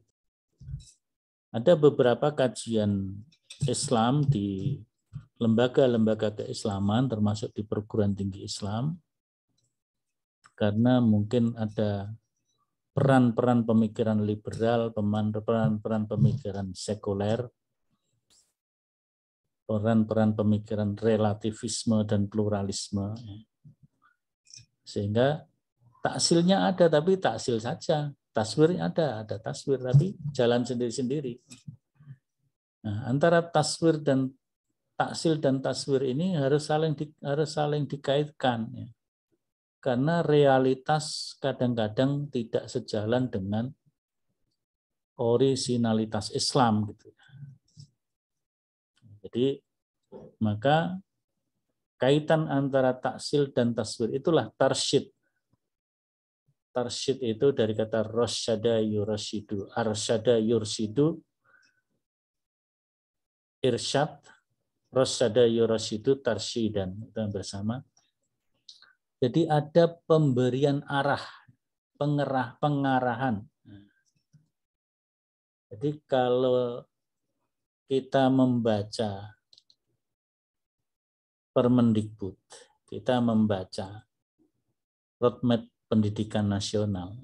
Ada beberapa kajian Islam di lembaga-lembaga keislaman, termasuk di perguruan tinggi Islam, karena mungkin ada peran-peran pemikiran liberal, peran-peran pemikiran sekuler, peran-peran pemikiran relativisme dan pluralisme. Sehingga taksilnya ada, tapi taksil saja. Taswirnya ada taswir, tapi jalan sendiri-sendiri. Nah, antara taswir dan taksil dan taswir ini harus saling dikaitkan. Ya. Karena realitas kadang-kadang tidak sejalan dengan originalitas Islam. Gitu. Jadi, maka kaitan antara taksil dan taswir itulah tarsyid. Tarsyid itu dari kata rasyada yurasyidu, arsyada yursidu, irsyad, rasyada yurasyidu, tarsyidan. Itu yang bersama. Jadi ada pemberian arah, pengarahan. Jadi kalau kita membaca Permendikbud, kita membaca roadmap pendidikan nasional,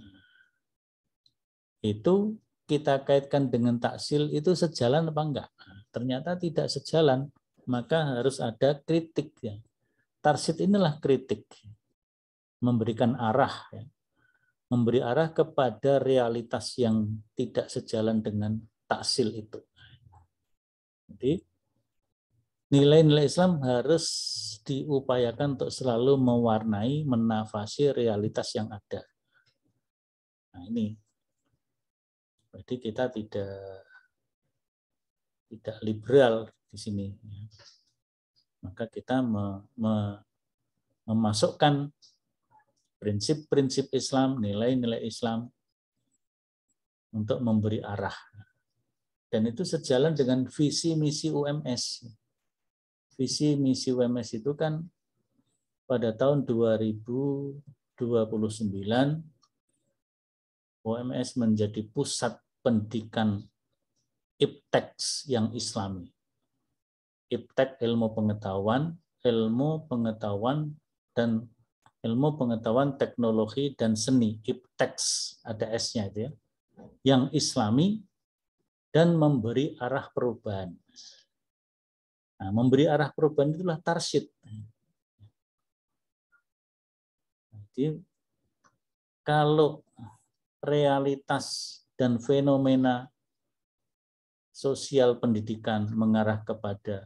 itu kita kaitkan dengan taksil, itu sejalan apa enggak? Ternyata tidak sejalan, maka harus ada kritik. Ya. Tarsyid inilah kritik, memberikan arah, ya. Memberi arah kepada realitas yang tidak sejalan dengan taksil itu. Jadi nilai-nilai Islam harus diupayakan untuk selalu mewarnai, menafasi realitas yang ada. Nah ini, jadi kita tidak liberal di sini. Maka kita memasukkan prinsip-prinsip Islam, nilai-nilai Islam untuk memberi arah. Dan itu sejalan dengan visi misi UMS. Visi misi UMS itu kan pada tahun 2029 UMS menjadi pusat pendidikan IPTEK yang Islami. IPTEK ilmu pengetahuan teknologi dan seni, IPTEK ada S-nya itu ya, yang Islami dan memberi arah perubahan. Nah, memberi arah perubahan itulah tarsyid. Jadi kalau realitas dan fenomena sosial pendidikan mengarah kepada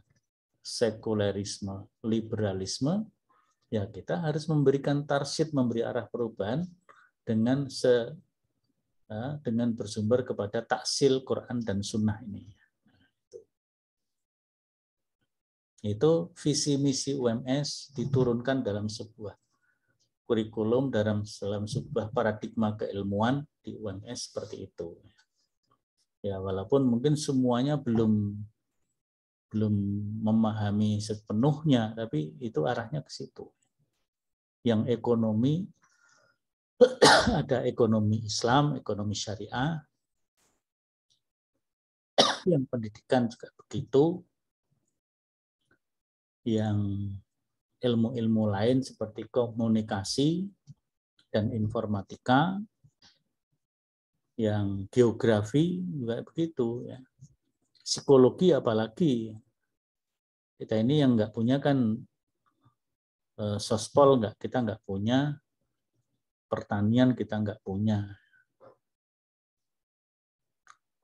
sekulerisme, liberalisme, ya kita harus memberikan tarsyid, memberi arah perubahan dengan bersumber kepada taksil Quran dan Sunnah ini. Itu visi misi UMS diturunkan dalam sebuah kurikulum, dalam sebuah paradigma keilmuan di UMS seperti itu. Ya walaupun mungkin semuanya belum memahami sepenuhnya, tapi itu arahnya ke situ. Yang ekonomi, ada ekonomi Islam, ekonomi syariah, yang pendidikan juga begitu, yang ilmu-ilmu lain seperti komunikasi dan informatika, yang geografi juga begitu. Ya. psikologi apalagi. Kita ini yang nggak punya kan sospol, kita nggak punya, pertanian kita nggak punya.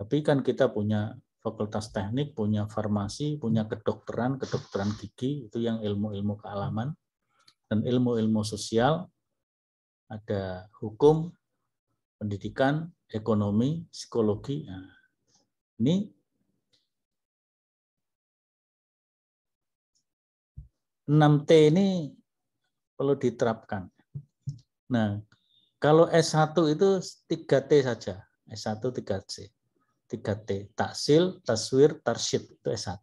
Tapi kan kita punya fakultas teknik, punya farmasi, punya kedokteran gigi, itu yang ilmu-ilmu kealaman, dan ilmu-ilmu sosial, ada hukum, pendidikan, ekonomi, psikologi. Nah, ini 6T ini perlu diterapkan. Nah, kalau S1 itu 3T saja. S1 3C. 3T. Taksil, taswir, tarsyid. Itu S1.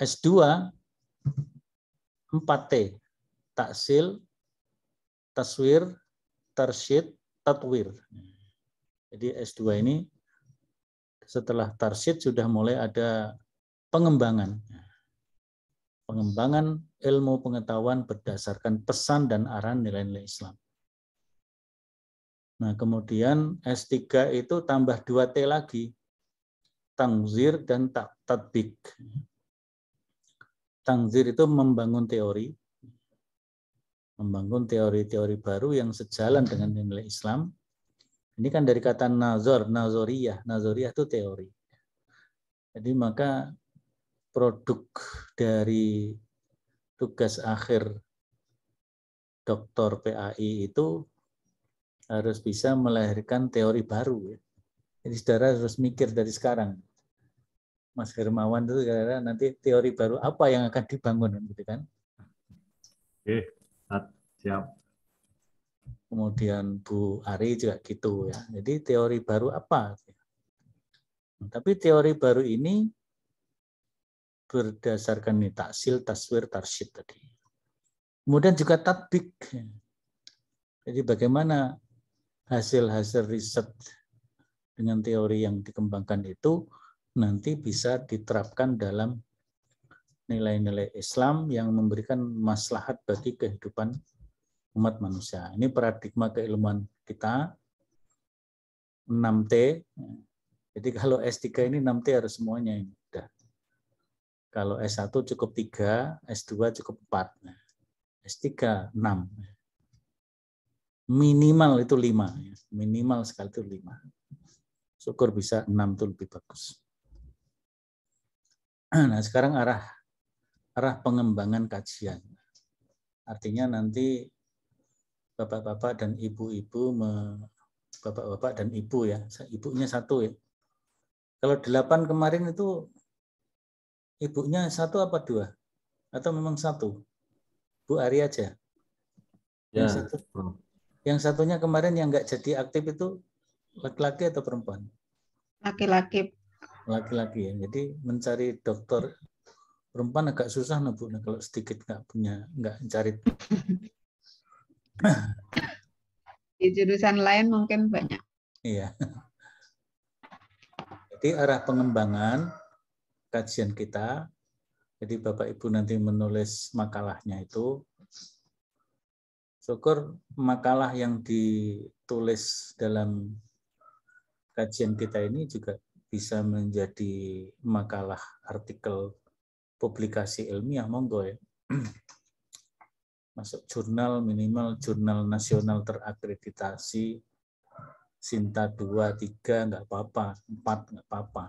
S2 4T. Taksil, taswir, tarsyid, tatwir. Jadi S2 ini setelah tarsyid sudah mulai ada pengembangan. Pengembangan ilmu pengetahuan berdasarkan pesan dan arahan nilai-nilai Islam. Nah, kemudian S3 itu tambah 2T lagi. Tangzir dan tatbik. Tangzir itu membangun teori. Membangun teori-teori baru yang sejalan dengan nilai Islam. Ini kan dari kata nazar, nazoriyah. Nazoriyah itu teori. Jadi maka produk dari tugas akhir Dr. PAI itu harus bisa melahirkan teori baru. Jadi saudara harus mikir dari sekarang. Mas Hermawan itu kira-kira nanti teori baru apa yang akan dibangun, gitu kan? Oke, siap. Kemudian Bu Ari juga gitu ya. Jadi teori baru apa? Tapi teori baru ini berdasarkan taksil, taswir, tarsyid tadi. Kemudian juga tatbik. Jadi bagaimana hasil-hasil riset dengan teori yang dikembangkan itu nanti bisa diterapkan dalam nilai-nilai Islam yang memberikan maslahat bagi kehidupan umat manusia. Ini paradigma keilmuan kita 6T. Jadi kalau S3 ini 6T harus semuanya ini. Udah. Kalau S1 cukup 3, S2 cukup 4. S3 6. Minimal itu 5. Minimal sekali itu 5. Syukur bisa 6 itu lebih bagus. Nah, sekarang arah pengembangan kajian. Artinya nanti bapak-bapak dan ibu-ibu, bapak-bapak dan ibu ya, ibunya 1 ya. Kalau 8 kemarin itu ibunya 1 apa 2? Atau memang 1? Bu Ari aja. Ya, yang satunya kemarin yang nggak jadi aktif itu laki-laki atau perempuan? Laki-laki. Laki-laki ya. Jadi mencari dokter perempuan agak susah Bu. Nah, kalau sedikit nggak cari. Di jurusan lain mungkin banyak. Iya. Jadi arah pengembangan kajian kita, jadi Bapak Ibu nanti menulis makalahnya itu, syukur makalah yang ditulis dalam kajian kita ini juga bisa menjadi makalah artikel publikasi ilmiah, monggo ya. Masuk jurnal, minimal jurnal nasional terakreditasi, Sinta 2, 3 nggak apa-apa, 4 nggak apa-apa.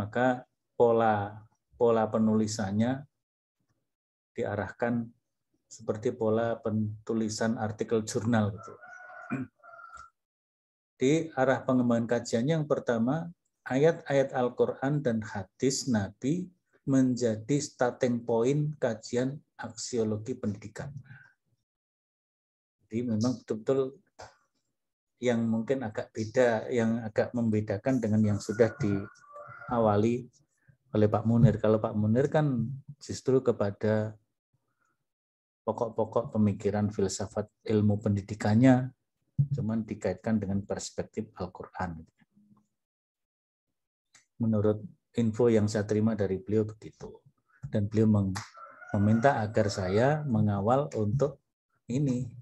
Maka pola penulisannya diarahkan seperti pola penulisan artikel jurnal gitu. Di arah pengembangan kajiannya yang pertama, ayat-ayat Al-Quran dan hadis Nabi menjadi starting point kajian aksiologi pendidikan. Jadi memang betul-betul yang mungkin agak beda, yang agak membedakan dengan yang sudah diawali oleh Pak Munir. Kalau Pak Munir kan justru kepada pokok-pokok pemikiran filsafat ilmu pendidikannya, cuman dikaitkan dengan perspektif Al-Quran. Menurut info yang saya terima dari beliau begitu. Dan beliau meminta agar saya mengawal untuk ini.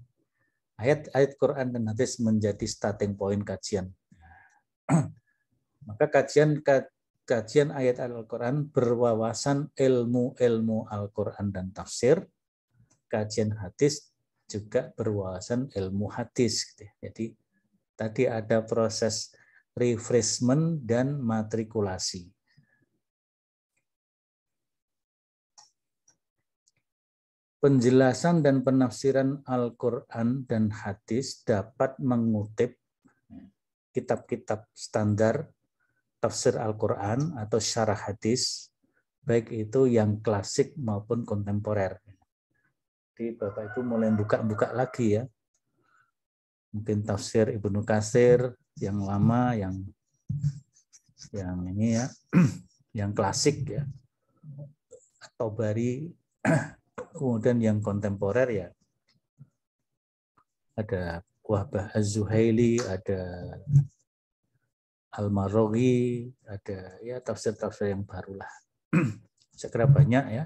Ayat-ayat Quran dan hadis menjadi starting point kajian. Maka kajian ayat Al-Quran berwawasan ilmu Al-Quran dan tafsir. Kajian hadis juga berwawasan ilmu hadis. Jadi tadi ada proses refreshment dan matrikulasi. Penjelasan dan penafsiran Al-Quran dan hadis dapat mengutip kitab-kitab standar tafsir Al-Quran atau syarah hadis, baik itu yang klasik maupun kontemporer. Jadi Bapak Ibu mulai buka-buka lagi ya. Mungkin tafsir Ibnu Katsir yang lama, yang ini ya, yang klasik ya. At-Tabari, kemudian yang kontemporer ya. Ada Wahbah Az-Zuhaili, ada Al-Maroghi, ada ya tafsir-tafsir yang barulah. Saya kira banyak ya.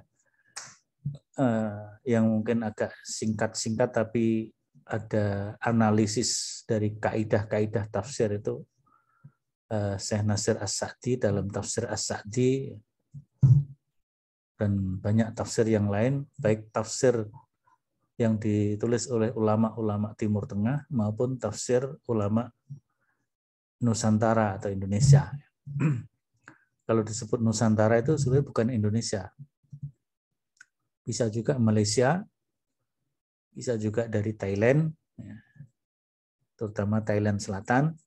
Yang mungkin agak singkat-singkat tapi ada analisis dari kaidah-kaidah tafsir itu Syekh Nasir As-Sa'di dalam tafsir As-Sa'di dan banyak tafsir yang lain, baik tafsir yang ditulis oleh ulama-ulama Timur Tengah maupun tafsir ulama Nusantara atau Indonesia. Kalau disebut Nusantara itu sebenarnya bukan Indonesia. Bisa juga Malaysia, bisa juga dari Thailand, terutama Thailand Selatan,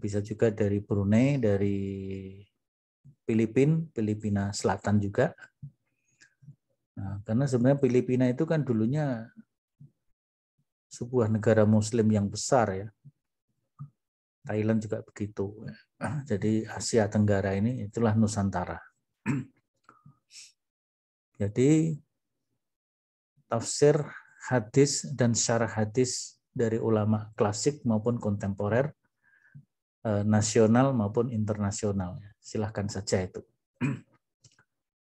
bisa juga dari Brunei, dari Filipina Selatan juga. Nah, karena sebenarnya Filipina itu kan dulunya sebuah negara Muslim yang besar ya. Thailand juga begitu. Jadi Asia Tenggara ini itulah Nusantara. Jadi tafsir hadis dan syarah hadis dari ulama klasik maupun kontemporer, nasional maupun internasional. Silahkan saja itu.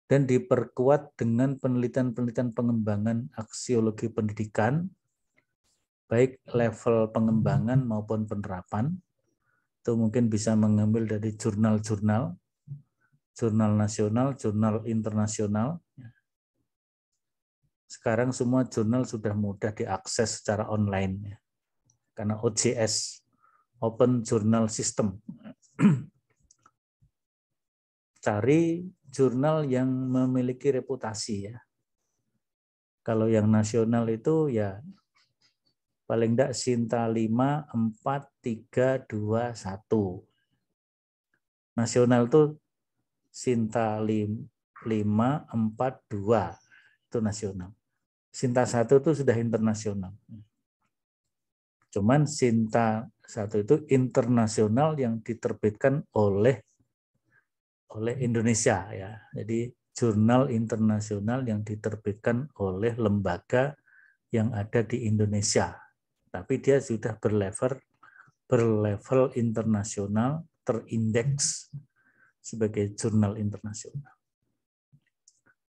Dan diperkuat dengan penelitian-penelitian pengembangan aksiologi pendidikan, baik level pengembangan maupun penerapan. Itu mungkin bisa mengambil dari jurnal-jurnal, jurnal nasional, jurnal internasional. Sekarang semua jurnal sudah mudah diakses secara online, karena OJS, Open Journal System. Cari jurnal yang memiliki reputasi ya. Kalau yang nasional itu ya paling enggak Sinta 5, 4, 3, 2, 1. Nasional itu Sinta 5, 4, 2. Itu nasional. Sinta 1 itu sudah internasional. Cuman Sinta 1 itu internasional yang diterbitkan oleh Indonesia ya. Jadi jurnal internasional yang diterbitkan oleh lembaga yang ada di Indonesia. Tapi dia sudah berlevel internasional, terindeks sebagai jurnal internasional.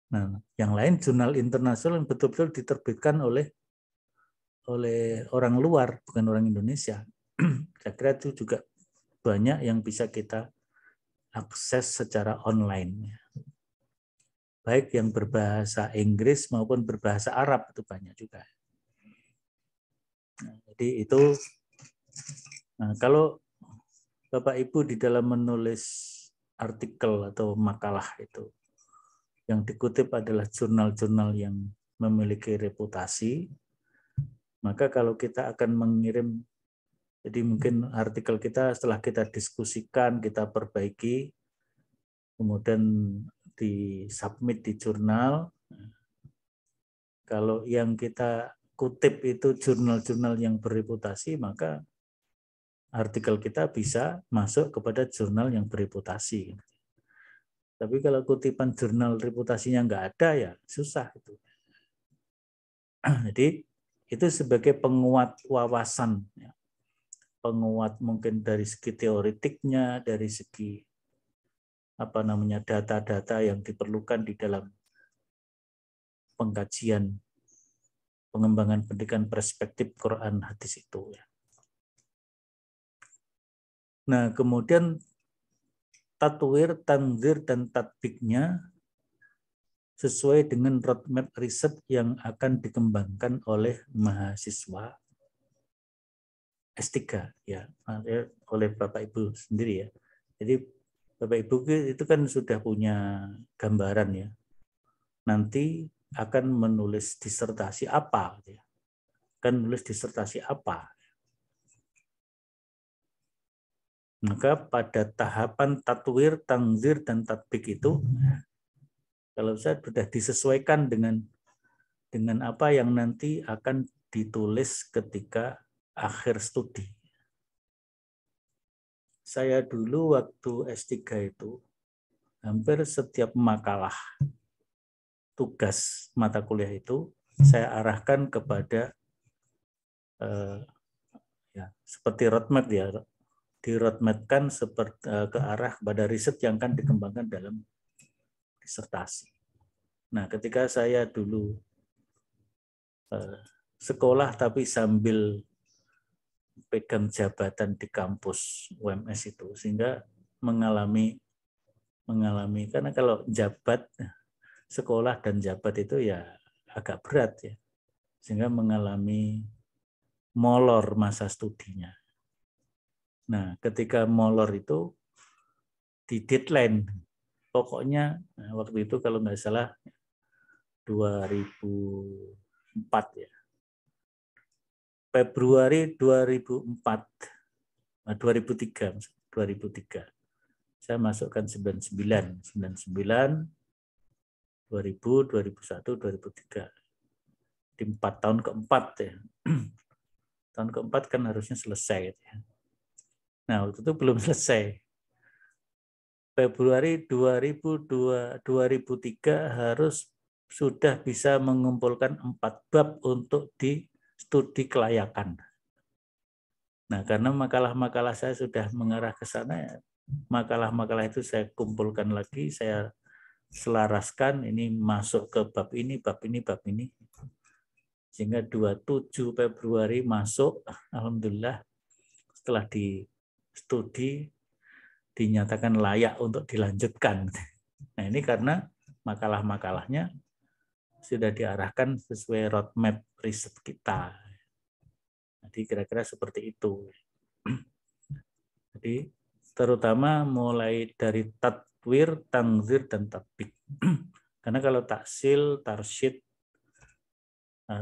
Nah, yang lain jurnal internasional yang betul-betul diterbitkan oleh orang luar, bukan orang Indonesia. Saya kira itu juga banyak yang bisa kita akses secara online. Baik yang berbahasa Inggris maupun berbahasa Arab, itu banyak juga. Nah, jadi itu, nah, kalau Bapak Ibu di dalam menulis artikel atau makalah itu, yang dikutip adalah jurnal-jurnal yang memiliki reputasi, maka kalau kita akan mengirim, jadi mungkin artikel kita setelah kita diskusikan, kita perbaiki, kemudian disubmit di jurnal. Kalau yang kita kutip itu jurnal-jurnal yang berreputasi, maka artikel kita bisa masuk kepada jurnal yang berreputasi. Tapi kalau kutipan jurnal reputasinya nggak ada, ya susah itu. Jadi itu sebagai penguat wawasan, penguat mungkin dari segi teoretiknya, dari segi data-data yang diperlukan di dalam pengkajian pengembangan pendidikan perspektif Quran hadis itu. Nah, kemudian tatwir, tanzir, dan tatbiknya sesuai dengan roadmap riset yang akan dikembangkan oleh mahasiswa S3 ya, oleh Bapak Ibu sendiri ya. Jadi Bapak Ibu itu kan sudah punya gambaran ya. Nanti akan menulis disertasi apa ya. Akan menulis disertasi apa. Maka pada tahapan tatwir, tanzir, dan tatbik itu, kalau saya sudah disesuaikan dengan apa yang nanti akan ditulis ketika akhir studi. Saya dulu waktu S3 itu, hampir setiap makalah tugas mata kuliah itu, saya arahkan kepada ya, seperti roadmap ya, di-roadmapkan ke arah pada riset yang akan dikembangkan dalam disertasi. Nah, ketika saya dulu sekolah tapi sambil pegang jabatan di kampus UMS itu, sehingga mengalami karena kalau jabat sekolah dan jabat itu ya agak berat ya, sehingga mengalami molor masa studinya. Nah, ketika molor itu di deadline, pokoknya waktu itu kalau nggak salah 2004 ya. Februari 2003. Saya masukkan 99, 2000, 2001, 2003. Di 4 tahun keempat ya. Tahun keempat kan harusnya selesai ya. Nah, waktu itu belum selesai. Februari 2003 harus sudah bisa mengumpulkan 4 bab untuk di studi kelayakan. Nah, karena makalah-makalah saya sudah mengarah ke sana, ya, makalah-makalah itu saya kumpulkan lagi, saya selaraskan, ini masuk ke bab ini, bab ini, bab ini. Sehingga 27 Februari masuk, alhamdulillah, setelah di studi dinyatakan layak untuk dilanjutkan. Nah, ini karena makalah-makalahnya sudah diarahkan sesuai roadmap riset kita. Jadi kira-kira seperti itu. Jadi terutama mulai dari tatwir, tanzir, dan tatbik. Karena kalau taksil, tarsyid,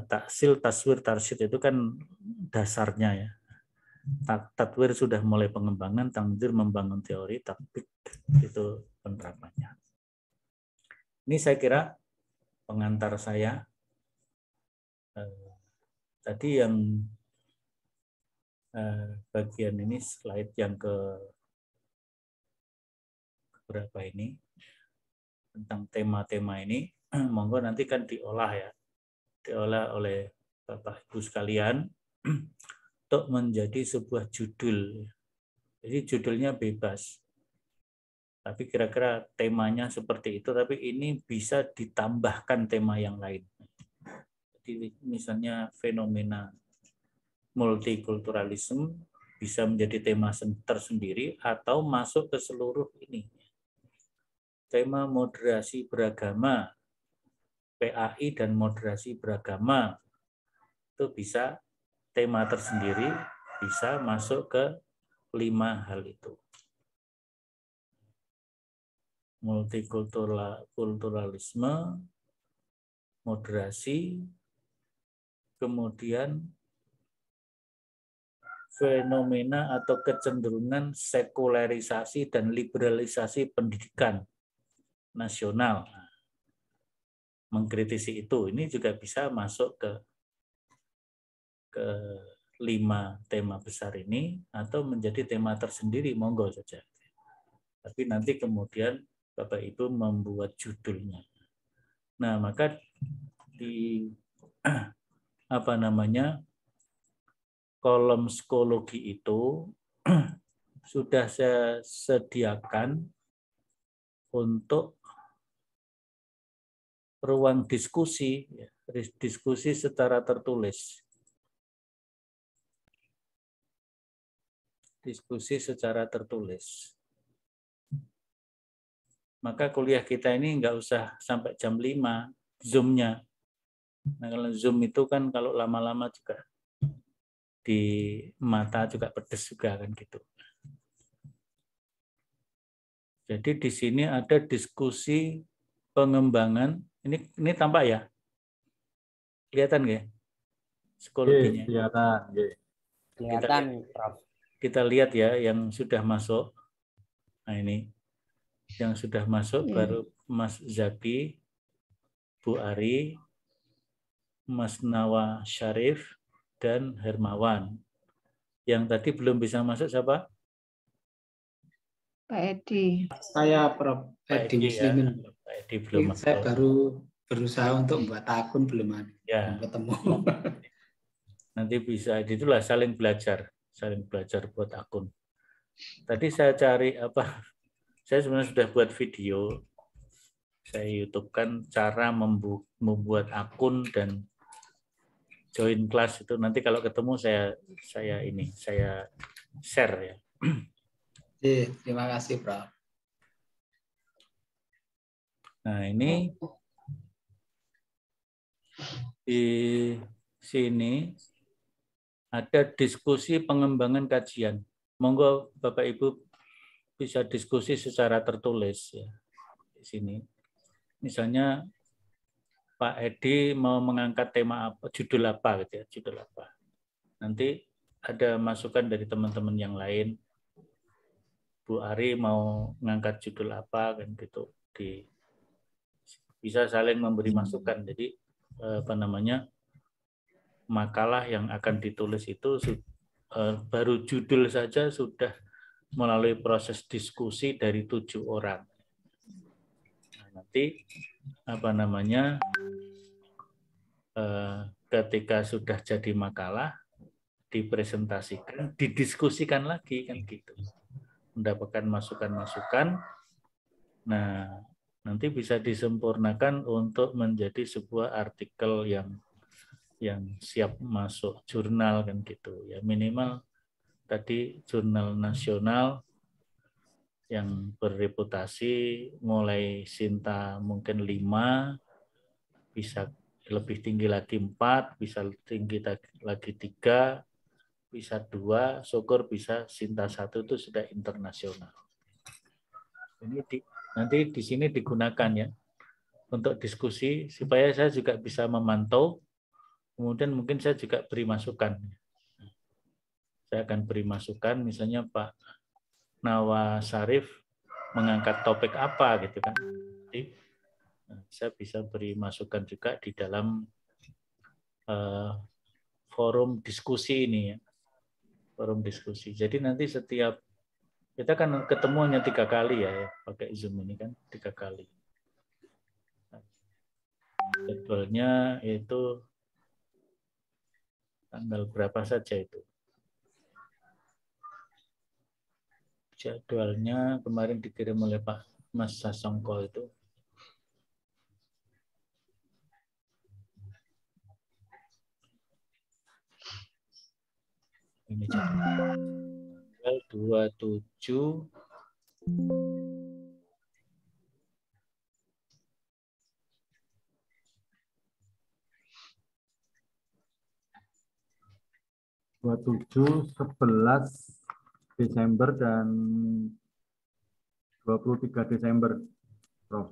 taksil, taswir, tarsyid itu kan dasarnya ya. Tatwir sudah mulai pengembangan, tanzir membangun teori, tatbik itu penerapannya. Ini saya kira pengantar saya. Tadi yang bagian ini slide yang ke berapa ini tentang tema-tema ini, monggo nanti kan diolah ya, diolah oleh Bapak Ibu sekalian untuk menjadi sebuah judul. Jadi judulnya bebas, tapi kira-kira temanya seperti itu, tapi ini bisa ditambahkan tema yang lain. Jadi misalnya fenomena multikulturalisme bisa menjadi tema tersendiri atau masuk ke seluruh ini. Tema moderasi beragama, PAI dan moderasi beragama, itu bisa tema tersendiri, bisa masuk ke 5 hal itu. Multikulturalisme, moderasi, kemudian fenomena atau kecenderungan sekularisasi dan liberalisasi pendidikan nasional. Mengkritisi itu, ini juga bisa masuk ke 5 tema besar ini atau menjadi tema tersendiri, monggo saja. Tapi nanti kemudian Bapak Ibu membuat judulnya. Nah, maka di kolom psikologi itu sudah saya sediakan untuk ruang diskusi secara tertulis. diskusi secara tertulis. Maka kuliah kita ini nggak usah sampai jam 5 Zoom-nya. Nah, kalau Zoom itu kan kalau lama-lama juga di mata juga pedes juga kan gitu. Jadi di sini ada diskusi pengembangan. Ini tampak ya? Kelihatan nggak ya? Psikologinya. Kelihatan. Kelihatan, Prof. Kita lihat ya yang sudah masuk. Nah ini yang sudah masuk baru Mas Zaki, Bu Ari, Mas Nawa Syarif, dan Hermawan. Yang tadi belum bisa masuk siapa? Pak Edi. Saya Prof. Pak Edi Edi ya. Muslimin. Pak Edi belum masuk. Saya baru berusaha untuk membuat akun, belum ada. Ya. Belum ketemu. Nanti bisa, itulah saling belajar buat akun. Tadi saya cari apa? Saya sebenarnya sudah buat video. Saya YouTube-kan cara membuat akun dan join kelas itu. Nanti kalau ketemu saya share ya. Terima kasih, Prof. Nah, ini di sini ada diskusi pengembangan kajian. Monggo Bapak Ibu bisa diskusi secara tertulis ya di sini. Misalnya Pak Edi mau mengangkat tema apa, judul apa gitu ya, judul apa. Nanti ada masukan dari teman-teman yang lain. Bu Ari mau mengangkat judul apa kan gitu, bisa saling memberi masukan. Jadi makalah yang akan ditulis itu baru judul saja sudah melalui proses diskusi dari 7 orang. Nah, nanti ketika sudah jadi makalah dipresentasikan, didiskusikan lagi kan gitu, mendapatkan masukan-masukan. Nah, nanti bisa disempurnakan untuk menjadi sebuah artikel yang siap masuk jurnal kan gitu ya, minimal tadi jurnal nasional yang berreputasi, mulai Sinta mungkin 5, bisa lebih tinggi lagi 4, bisa tinggi lagi 3, bisa 2, syukur bisa Sinta 1 itu sudah internasional. Ini nanti di sini digunakan ya untuk diskusi supaya saya juga bisa memantau. Kemudian mungkin saya juga beri masukan. Saya akan beri masukan, misalnya Pak Nawa Syarif mengangkat topik apa gitu kan. Jadi, saya bisa beri masukan juga di dalam forum diskusi ini ya. Forum diskusi. Jadi nanti setiap kita kan ketemu hanya 3 kali ya, pakai Zoom ini kan 3 kali. Jadwalnya itu tanggal berapa saja itu? Jadwalnya kemarin dikirim oleh Pak Mas Sasongko itu. Ini jadwal. Tanggal 27 27, 11 Desember dan 23 Desember, Prof.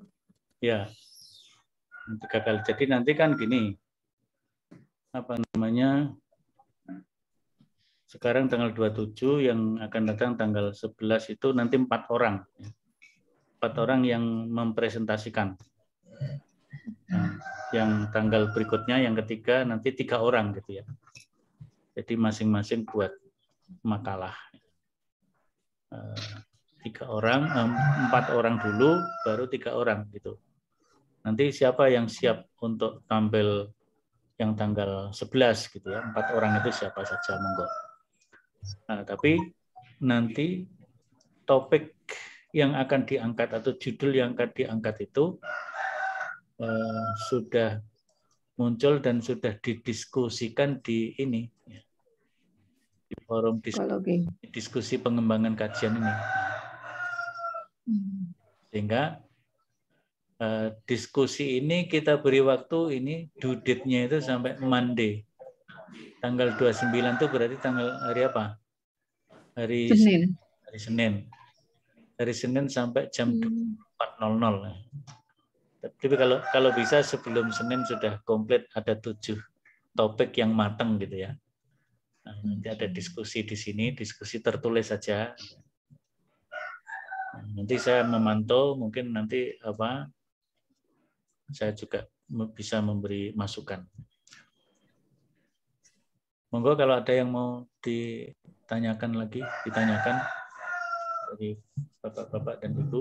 ya, 3 kali. Jadi nanti kan gini, sekarang tanggal 27, yang akan datang tanggal 11 itu nanti 4 orang. 4 orang yang mempresentasikan. Nah, yang tanggal berikutnya, yang ketiga, nanti 3 orang gitu ya. Jadi masing-masing buat makalah. 4 orang dulu, baru 3 orang gitu. Nanti siapa yang siap untuk tampil yang tanggal 11 gitu ya, 4 orang itu siapa saja, monggo. Nah, tapi nanti topik yang akan diangkat atau judul yang akan diangkat itu sudah muncul dan sudah didiskusikan di ini, di forum Psikologi. diskusi pengembangan kajian ini. Sehingga diskusi ini kita beri waktu ini due date-nya itu sampai Monday. Tanggal 29 itu berarti tanggal hari apa? Hari Senin. Hari Senin. Dari Senin sampai jam 4.00. Tapi kalau bisa sebelum Senin sudah komplit ada 7 topik yang matang gitu ya. Nah, nanti ada diskusi di sini, diskusi tertulis saja. Nanti saya memantau, mungkin nanti saya juga bisa memberi masukan. Monggo kalau ada yang mau ditanyakan lagi, ditanyakan dari Bapak-bapak dan Ibu.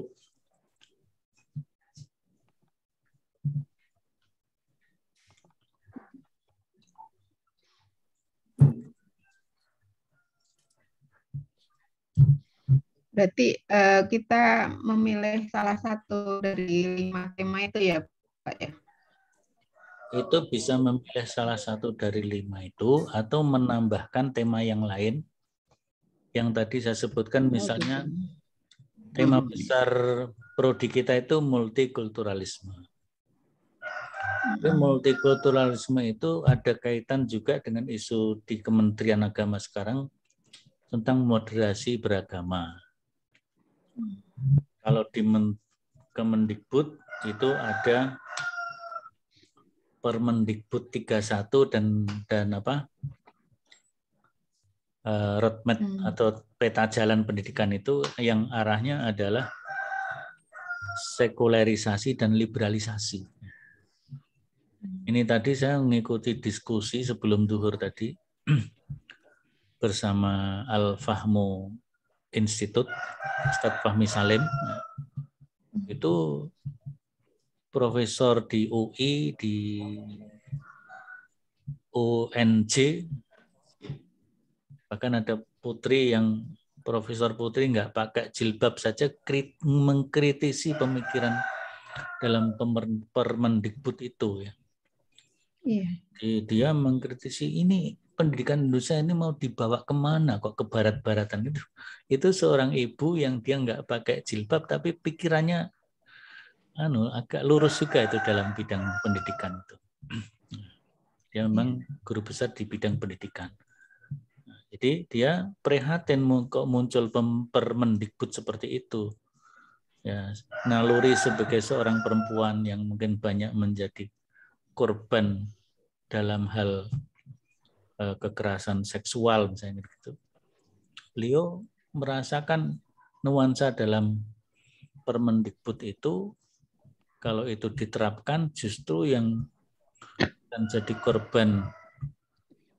Berarti kita memilih salah satu dari 5 tema itu ya, Pak ya? Itu bisa memilih salah satu dari 5 itu atau menambahkan tema yang lain. Yang tadi saya sebutkan misalnya tema besar prodi kita itu multikulturalisme. Multikulturalisme itu ada kaitan juga dengan isu di Kementerian Agama sekarang tentang moderasi beragama. Kalau di Kemendikbud itu ada Permendikbud 31 dan roadmap atau peta jalan pendidikan itu yang arahnya adalah sekularisasi dan liberalisasi. Ini tadi saya mengikuti diskusi sebelum duhur tadi bersama Al-Fahmu Institute, Ustadz Fahmi Salim. Itu profesor di UI, di UNJ, bahkan ada putri yang Profesor Putri nggak pakai jilbab saja mengkritisi pemikiran dalam Permendikbud itu ya. Iya. Dia mengkritisi ini pendidikan Indonesia ini mau dibawa kemana kok ke barat-baratan itu. Itu seorang ibu yang dia nggak pakai jilbab tapi pikirannya agak lurus juga itu dalam bidang pendidikan itu. Dia memang guru besar di bidang pendidikan. Jadi dia prihatin kok muncul Permendikbud seperti itu. Ya, naluri sebagai seorang perempuan yang mungkin banyak menjadi korban dalam hal kekerasan seksual misalnya gitu. Beliau merasakan nuansa dalam Permendikbud itu kalau itu diterapkan justru yang akan jadi korban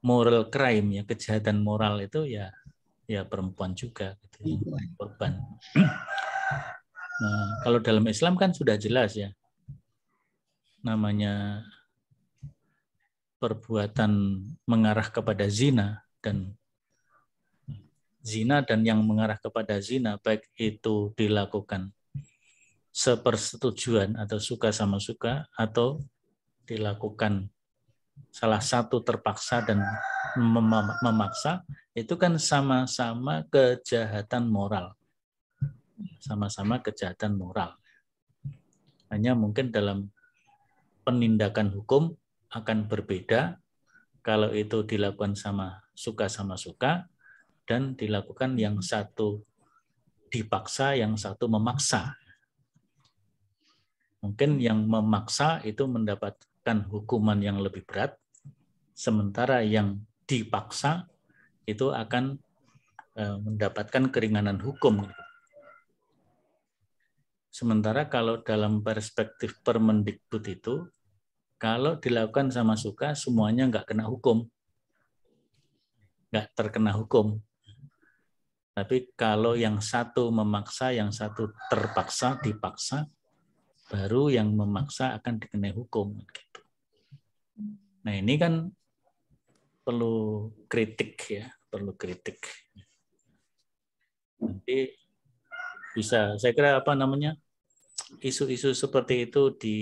moral crime ya, kejahatan moral itu ya perempuan juga gitu, korban. Nah, kalau dalam Islam kan sudah jelas ya. Namanya perbuatan mengarah kepada zina dan yang mengarah kepada zina baik itu dilakukan sepersetujuan atau suka sama suka atau dilakukan salah satu terpaksa dan memaksa, itu kan sama-sama kejahatan moral. Sama-sama kejahatan moral. Hanya mungkin dalam penindakan hukum akan berbeda kalau itu dilakukan sama suka dan dilakukan yang satu dipaksa, yang satu memaksa. Mungkin yang memaksa itu mendapatkan hukuman yang lebih berat, sementara yang dipaksa itu akan mendapatkan keringanan hukum. Sementara kalau dalam perspektif Permendikbud itu, kalau dilakukan sama suka, semuanya nggak kena hukum. Nggak terkena hukum. Tapi kalau yang satu memaksa, yang satu terpaksa, dipaksa, baru yang memaksa akan dikenai hukum. Nah ini kan perlu kritik ya, perlu kritik. Nanti bisa, saya kira isu-isu seperti itu di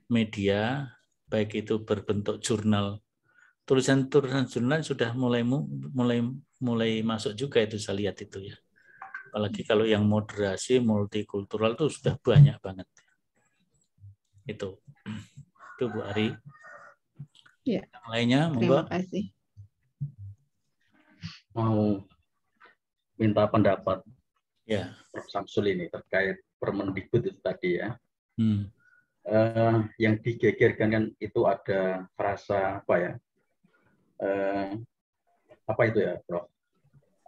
media, baik itu berbentuk jurnal tulisan-tulisan jurnal sudah mulai masuk juga itu, saya lihat itu ya. Apalagi kalau yang moderasi, multikultural itu sudah banyak banget. Itu Bu Ari. Ya. Yang lainnya, Terima monggo. kasih. Mau minta pendapat Ya. Prof. Samsul ini terkait Permendikbud itu tadi ya. Hmm. Yang digegerkan kan itu ada frasa apa ya? Apa itu ya, Prof?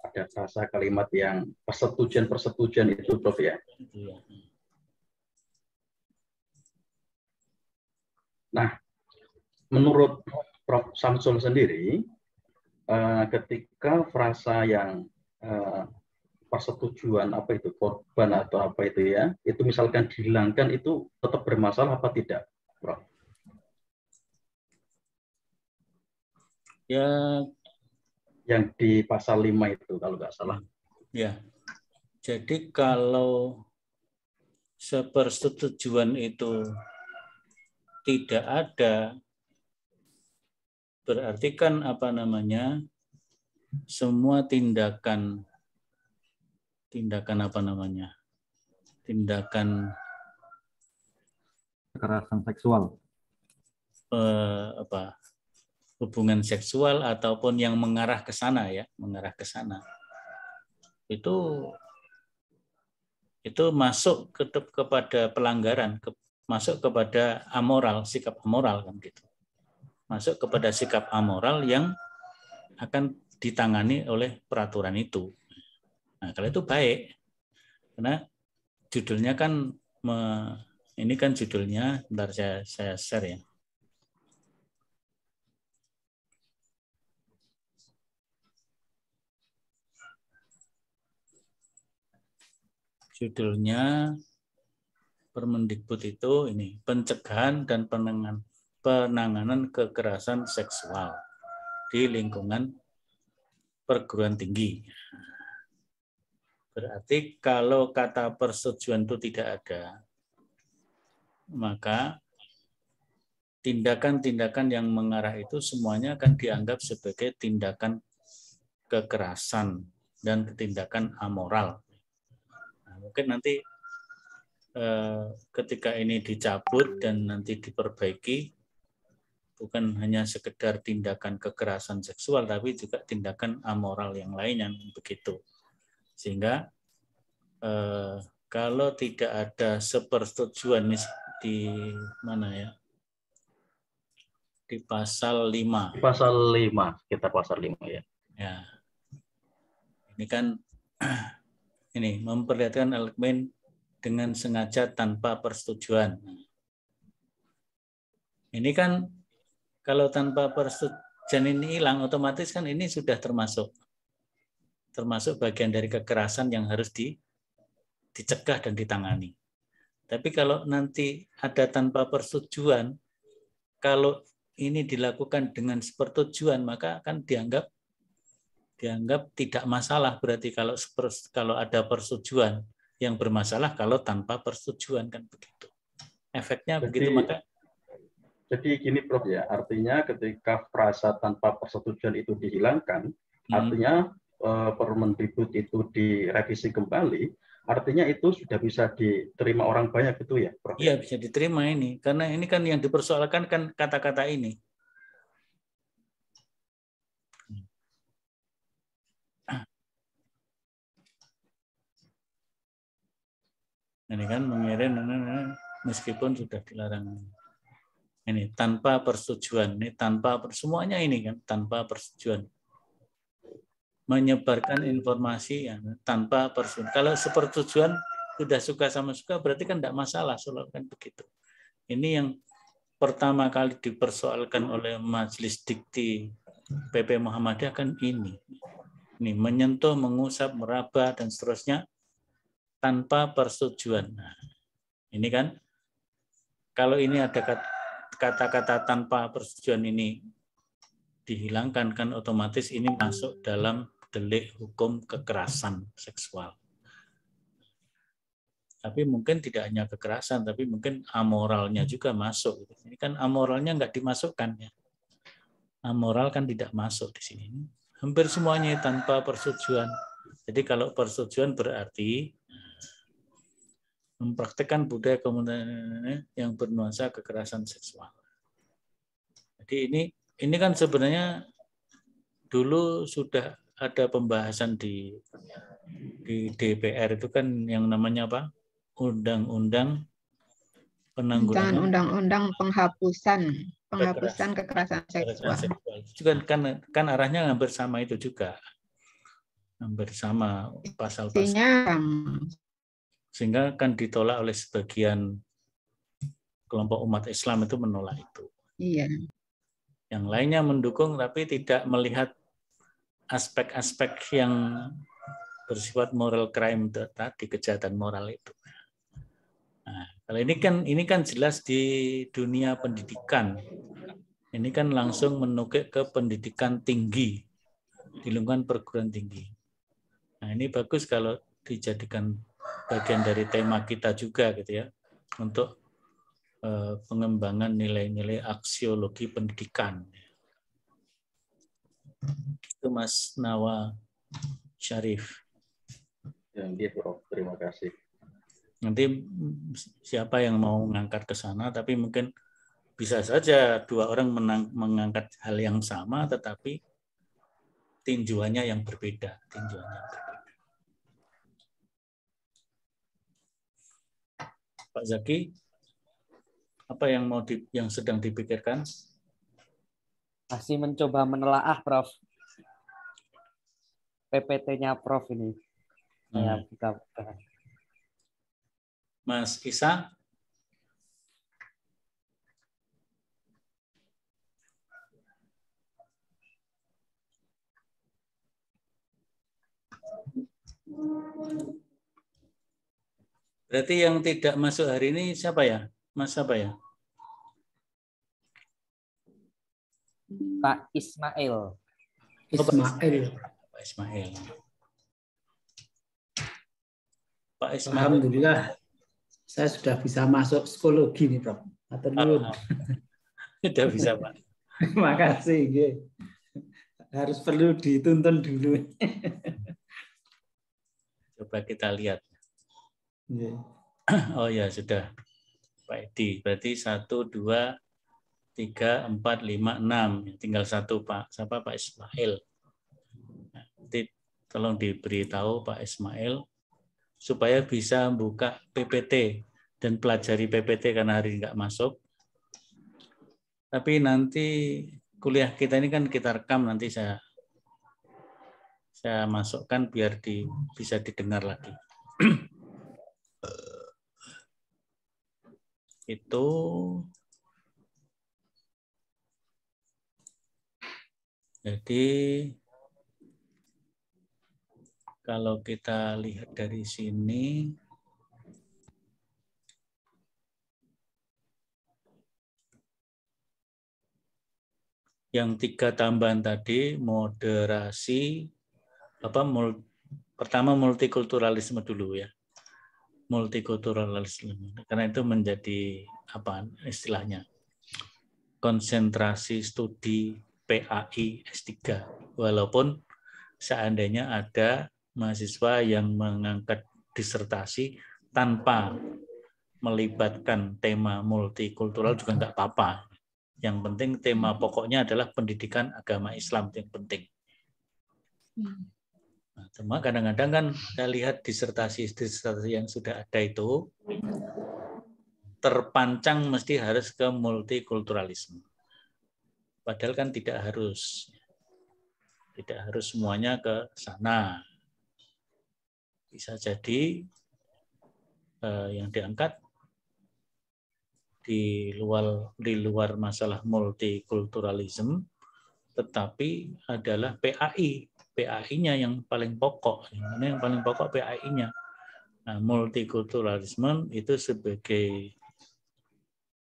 Ada frasa kalimat yang persetujuan itu, Prof ya. Nah, menurut Prof. Samsul sendiri, ketika frasa yang persetujuan apa itu korban atau apa itu ya, itu misalkan dihilangkan, itu tetap bermasalah apa tidak, Prof? Ya, yang di pasal 5 itu kalau nggak salah. Ya. Jadi kalau sepersetujuan itu tidak ada, berarti kan apa namanya, semua tindakan apa namanya, tindakan Kekerasan seksual, hubungan seksual ataupun yang mengarah ke sana ya, mengarah ke sana, itu masuk kepada pelanggaran, masuk kepada amoral, sikap amoral kan gitu, masuk kepada sikap amoral yang akan ditangani oleh peraturan itu. Nah, kalau itu baik, karena judulnya kan ini kan judulnya, bentar saya share ya. Judulnya Permendikbud itu ini, pencegahan dan penanganan kekerasan seksual di lingkungan perguruan tinggi. Berarti kalau kata persetujuan itu tidak ada, maka tindakan-tindakan yang mengarah itu semuanya akan dianggap sebagai tindakan kekerasan dan tindakan amoral. Nah, mungkin nanti ketika ini dicabut dan nanti diperbaiki, bukan hanya sekedar tindakan kekerasan seksual, tapi juga tindakan amoral yang lainnya begitu. Sehingga kalau tidak ada sepersetujuan di mana ya? Di pasal 5. Di pasal 5, kita pasal 5 ya. Ya. Ini kan ini memperlihatkan elemen dengan sengaja tanpa persetujuan. Ini kan kalau tanpa persetujuan ini hilang, otomatis kan ini sudah termasuk bagian dari kekerasan yang harus dicegah dan ditangani. Tapi kalau nanti ada tanpa persetujuan, kalau ini dilakukan dengan sepersetujuan, maka akan dianggap tidak masalah. Berarti kalau ada persetujuan, yang bermasalah kalau tanpa persetujuan, kan begitu. Efeknya begitu. Maka jadi gini Prof ya, artinya ketika frasa tanpa persetujuan itu dihilangkan, artinya Permendikbud itu direvisi kembali, artinya itu sudah bisa diterima orang banyak itu ya, Prof? Iya, bisa diterima ini. Karena ini kan yang dipersoalkan kan kata-kata ini. Ini kan mengirim meskipun sudah dilarang. Ini tanpa persetujuan, ini semuanya ini kan tanpa persetujuan. Menyebarkan informasi ya, tanpa persetujuan. Kalau sepersetujuan sudah suka sama suka, berarti kan tidak masalah, kan begitu. Ini yang pertama kali dipersoalkan oleh Majelis Dikti PP Muhammadiyah kan ini menyentuh, mengusap, meraba dan seterusnya tanpa persetujuan. Nah, ini kan kalau ini ada kata-kata tanpa persetujuan ini dihilangkan, kan otomatis ini masuk dalam delik hukum kekerasan seksual. Tapi mungkin tidak hanya kekerasan, tapi mungkin amoralnya juga masuk. Ini kan amoralnya nggak dimasukkan ya. amoral kan tidak masuk di sini. Hampir semuanya tanpa persetujuan. Jadi kalau persetujuan berarti mempraktikkan budaya komunitas yang bernuansa kekerasan seksual. Jadi ini kan sebenarnya dulu sudah ada pembahasan di DPR itu kan yang namanya apa? Undang-undang penanggulangan undang-undang penghapusan kekerasan seksual. Itu kan arahnya hampir sama itu juga. Hampir sama pasal-pasal. Sehingga kan ditolak oleh sebagian kelompok umat Islam itu menolak itu. Iya. Yang lainnya mendukung tapi tidak melihat aspek-aspek yang bersifat moral crime tadi, kejahatan moral itu. Nah, kalau ini kan jelas di dunia pendidikan. Ini kan langsung menukik ke pendidikan tinggi di lingkungan perguruan tinggi. Nah, ini bagus kalau dijadikan bagian dari tema kita juga gitu ya, untuk pengembangan nilai-nilai aksiologi pendidikan. Itu Mas Nawa Syarif. Ya, Prof. Terima kasih. Nanti siapa yang mau mengangkat ke sana, tapi mungkin bisa saja dua orang mengangkat hal yang sama, tetapi tinjuannya yang berbeda. Pak Zaki, apa yang sedang dipikirkan? Masih mencoba menelaah, Prof. PPT-nya Prof ini. Saya buka-buka. Mas Isa? Berarti yang tidak masuk hari ini siapa ya? Mas siapa ya? Pak Ismail. Pak Ismail. Pak Ismail. Alhamdulillah, saya sudah bisa masuk psikologi nih, Prof. Sudah bisa, Pak. Terima kasih. Harus perlu dituntun dulu. Coba kita lihat. Yeah. Oh ya, sudah. Pak Edi, berarti 1, 2, 3, 4, 5, 6. Tinggal satu, Pak. Siapa? Pak Ismail. Nanti tolong diberitahu Pak Ismail supaya bisa buka PPT dan pelajari PPT karena hari ini nggak masuk. Tapi nanti kuliah kita ini kan kita rekam, nanti saya masukkan biar bisa didengar lagi. Itu jadi kalau kita lihat dari sini, yang 3 tambahan tadi, moderasi, pertama multikulturalisme dulu ya. Multikulturalisme, karena itu menjadi apa istilahnya? Konsentrasi studi PAI S3. Walaupun seandainya ada mahasiswa yang mengangkat disertasi tanpa melibatkan tema multikultural juga enggak apa-apa. Yang penting tema pokoknya adalah pendidikan agama Islam yang penting. Nah, cuma kadang-kadang kan saya lihat disertasi yang sudah ada itu terpancang mesti harus ke multikulturalisme. Padahal kan tidak harus semuanya ke sana. Bisa jadi yang diangkat di luar masalah multikulturalisme, tetapi adalah PAI-nya yang paling pokok. Yang paling pokok PAI-nya. Nah, multikulturalisme itu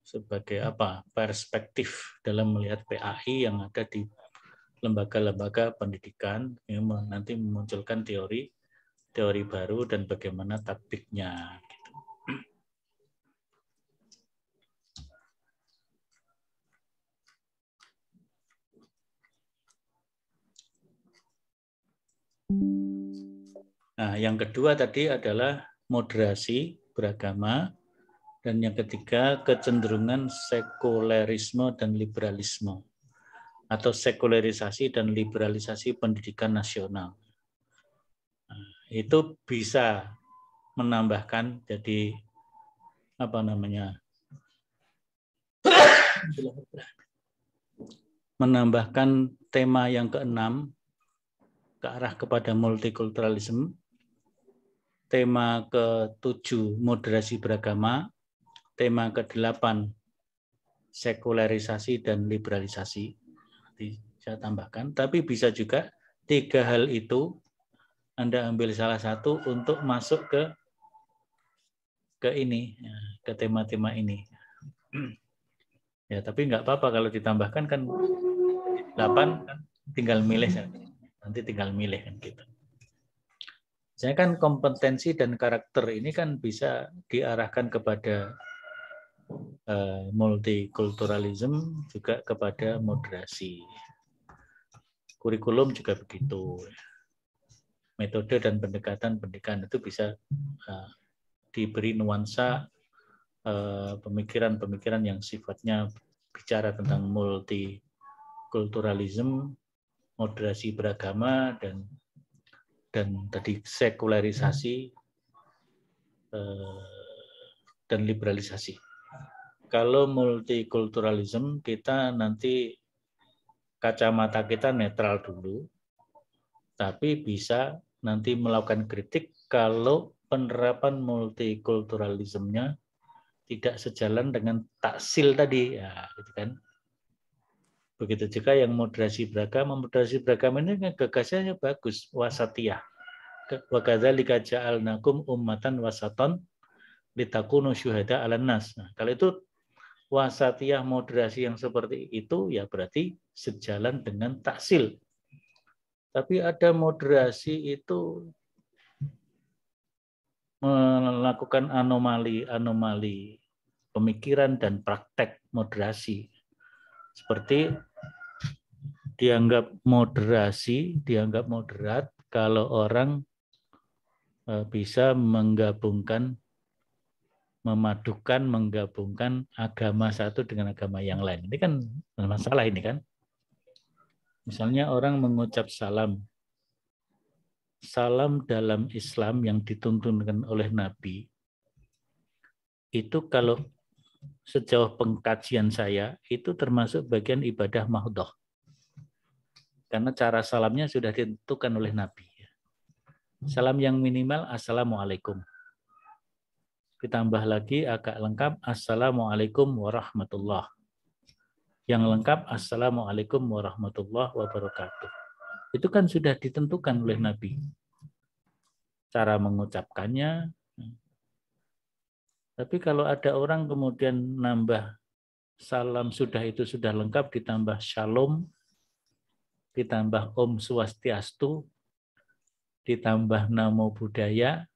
sebagai apa? Perspektif dalam melihat PAI yang ada di lembaga-lembaga pendidikan yang nanti memunculkan teori baru dan bagaimana tatbiknya. Gitu. Nah, yang kedua tadi adalah moderasi beragama, dan yang ketiga kecenderungan sekulerisme dan liberalisme atau sekularisasi dan liberalisasi pendidikan nasional. Nah, itu bisa menambahkan jadi menambahkan tema yang keenam ke arah kepada multikulturalisme, tema ke-7 moderasi beragama, tema ke-8 sekularisasi dan liberalisasi. Nanti saya tambahkan, tapi bisa juga 3 hal itu Anda ambil salah satu untuk masuk ke ini, ke tema-tema ini. Ya, tapi nggak apa-apa kalau ditambahkan kan 8 kan tinggal milih, nanti tinggal milih kan gitu. Saya kan kompetensi dan karakter ini kan bisa diarahkan kepada multikulturalisme, juga kepada moderasi. Kurikulum juga begitu. Metode dan pendekatan pendidikan itu bisa diberi nuansa pemikiran-pemikiran yang sifatnya bicara tentang multikulturalisme, moderasi beragama, dan tadi sekularisasi dan liberalisasi. Kalau multikulturalisme, kita nanti kacamata kita netral dulu, tapi bisa nanti melakukan kritik kalau penerapan multikulturalismenya tidak sejalan dengan taksil tadi, ya, gitu kan. Begitu juga yang moderasi beragama ini gagasannya bagus, wasatiyah. Wa kadzalika ja'alnakum ummatan wasatan litakunu syuhada 'alan nas. Nah, kalau itu wasatiyah moderasi yang seperti itu ya berarti sejalan dengan taksil. Tapi ada moderasi itu melakukan anomali pemikiran dan praktek moderasi. Seperti dianggap moderat kalau orang bisa menggabungkan agama satu dengan agama yang lain. Ini kan masalah ini kan. Misalnya orang mengucap salam dalam Islam yang dituntunkan oleh Nabi, itu kalau sejauh pengkajian saya, itu termasuk bagian ibadah mahdhah. Karena cara salamnya sudah ditentukan oleh Nabi. Salam yang minimal, Assalamualaikum. Ditambah lagi agak lengkap, Assalamualaikum warahmatullahi. Yang lengkap, Assalamualaikum warahmatullahi wabarakatuh. Itu kan sudah ditentukan oleh Nabi. Cara mengucapkannya. Tapi kalau ada orang kemudian nambah salam sudah lengkap, ditambah shalom, ditambah Om Swastiastu, ditambah Namo Buddhaya,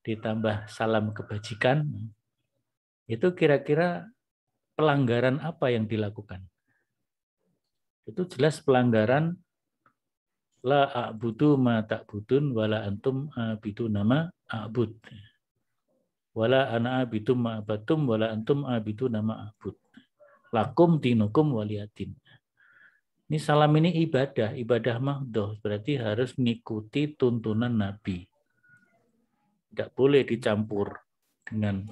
ditambah salam kebajikan, itu kira-kira pelanggaran apa yang dilakukan? Itu jelas pelanggaran la a'budu ma ta'budun wala antum abidu nama a'bud. Wala ana abidu ma abatum wala antum abidu nama a'bud. Lakum dinukum waliyadin. Ini salam ini ibadah mahdhah, berarti harus mengikuti tuntunan Nabi. Tidak boleh dicampur dengan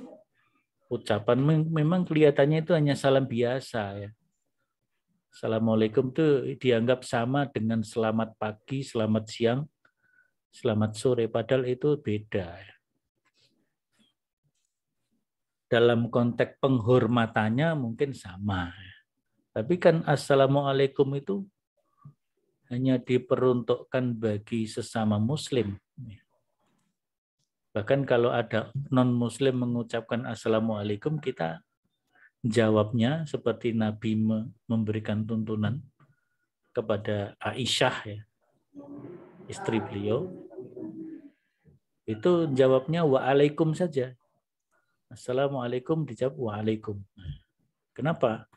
ucapan, memang kelihatannya itu hanya salam biasa ya. Assalamualaikum itu dianggap sama dengan selamat pagi, selamat siang, selamat sore, padahal itu beda. Dalam konteks penghormatannya mungkin sama. Tapi kan Assalamualaikum itu hanya diperuntukkan bagi sesama Muslim. Bahkan kalau ada non-Muslim mengucapkan Assalamualaikum, kita jawabnya seperti Nabi memberikan tuntunan kepada Aisyah, ya, istri beliau. Itu jawabnya wa'alaikum saja. Assalamualaikum dijawab wa'alaikum. Kenapa?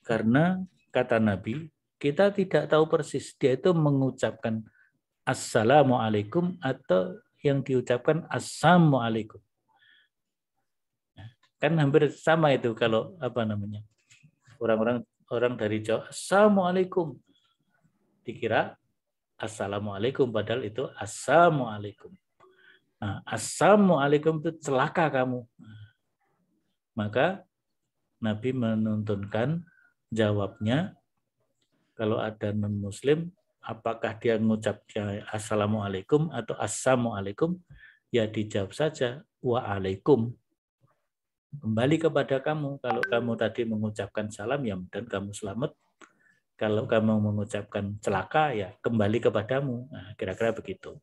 Karena kata Nabi, kita tidak tahu persis dia itu mengucapkan assalamualaikum atau yang diucapkan assalamualaikum. Kan hampir sama itu kalau apa namanya. Orang dari Jawa, assalamualaikum. Dikira assalamualaikum padahal itu assalamualaikum. Nah, assalamualaikum itu celaka kamu. Maka Nabi menuntunkan jawabnya kalau ada non-muslim, apakah dia mengucapnya assalamualaikum atau assalamualaikum, ya dijawab saja waalaikum. Kembali kepada kamu. Kalau kamu tadi mengucapkan salam, ya dan kamu selamat. Kalau kamu mengucapkan celaka, ya kembali kepadamu. Nah, kira-kira begitu.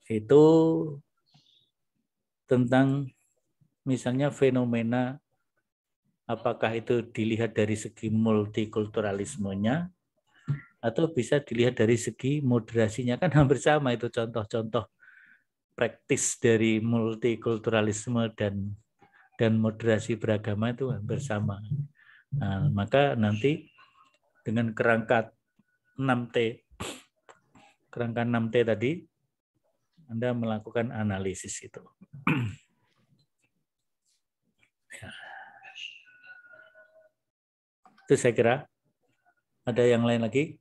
Itu tentang misalnya fenomena, apakah itu dilihat dari segi multikulturalismenya atau bisa dilihat dari segi moderasinya. Kan hampir sama itu contoh-contoh praktis dari multikulturalisme dan moderasi beragama itu hampir sama. Nah, maka nanti dengan kerangka 6T tadi, Anda melakukan analisis itu. Ya. Itu saya kira. Ada yang lain lagi?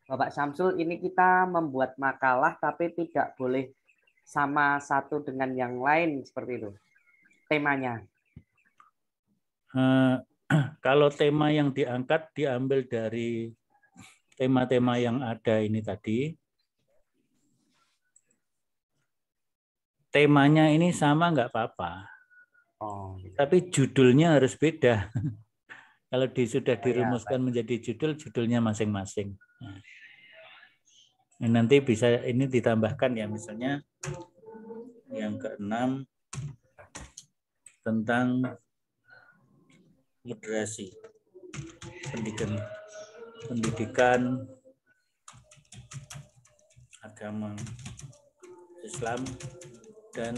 Bapak Syamsul, ini kita membuat makalah tapi tidak boleh sama satu dengan yang lain seperti itu temanya. Kalau tema yang diangkat diambil dari tema-tema yang ada ini tadi, temanya ini sama nggak apa-apa, tapi judulnya harus beda. Kalau sudah dirumuskan menjadi judulnya masing-masing. Nah, nanti bisa ini ditambahkan ya, misalnya yang ke-6 tentang moderasi pendidikan agama Islam dan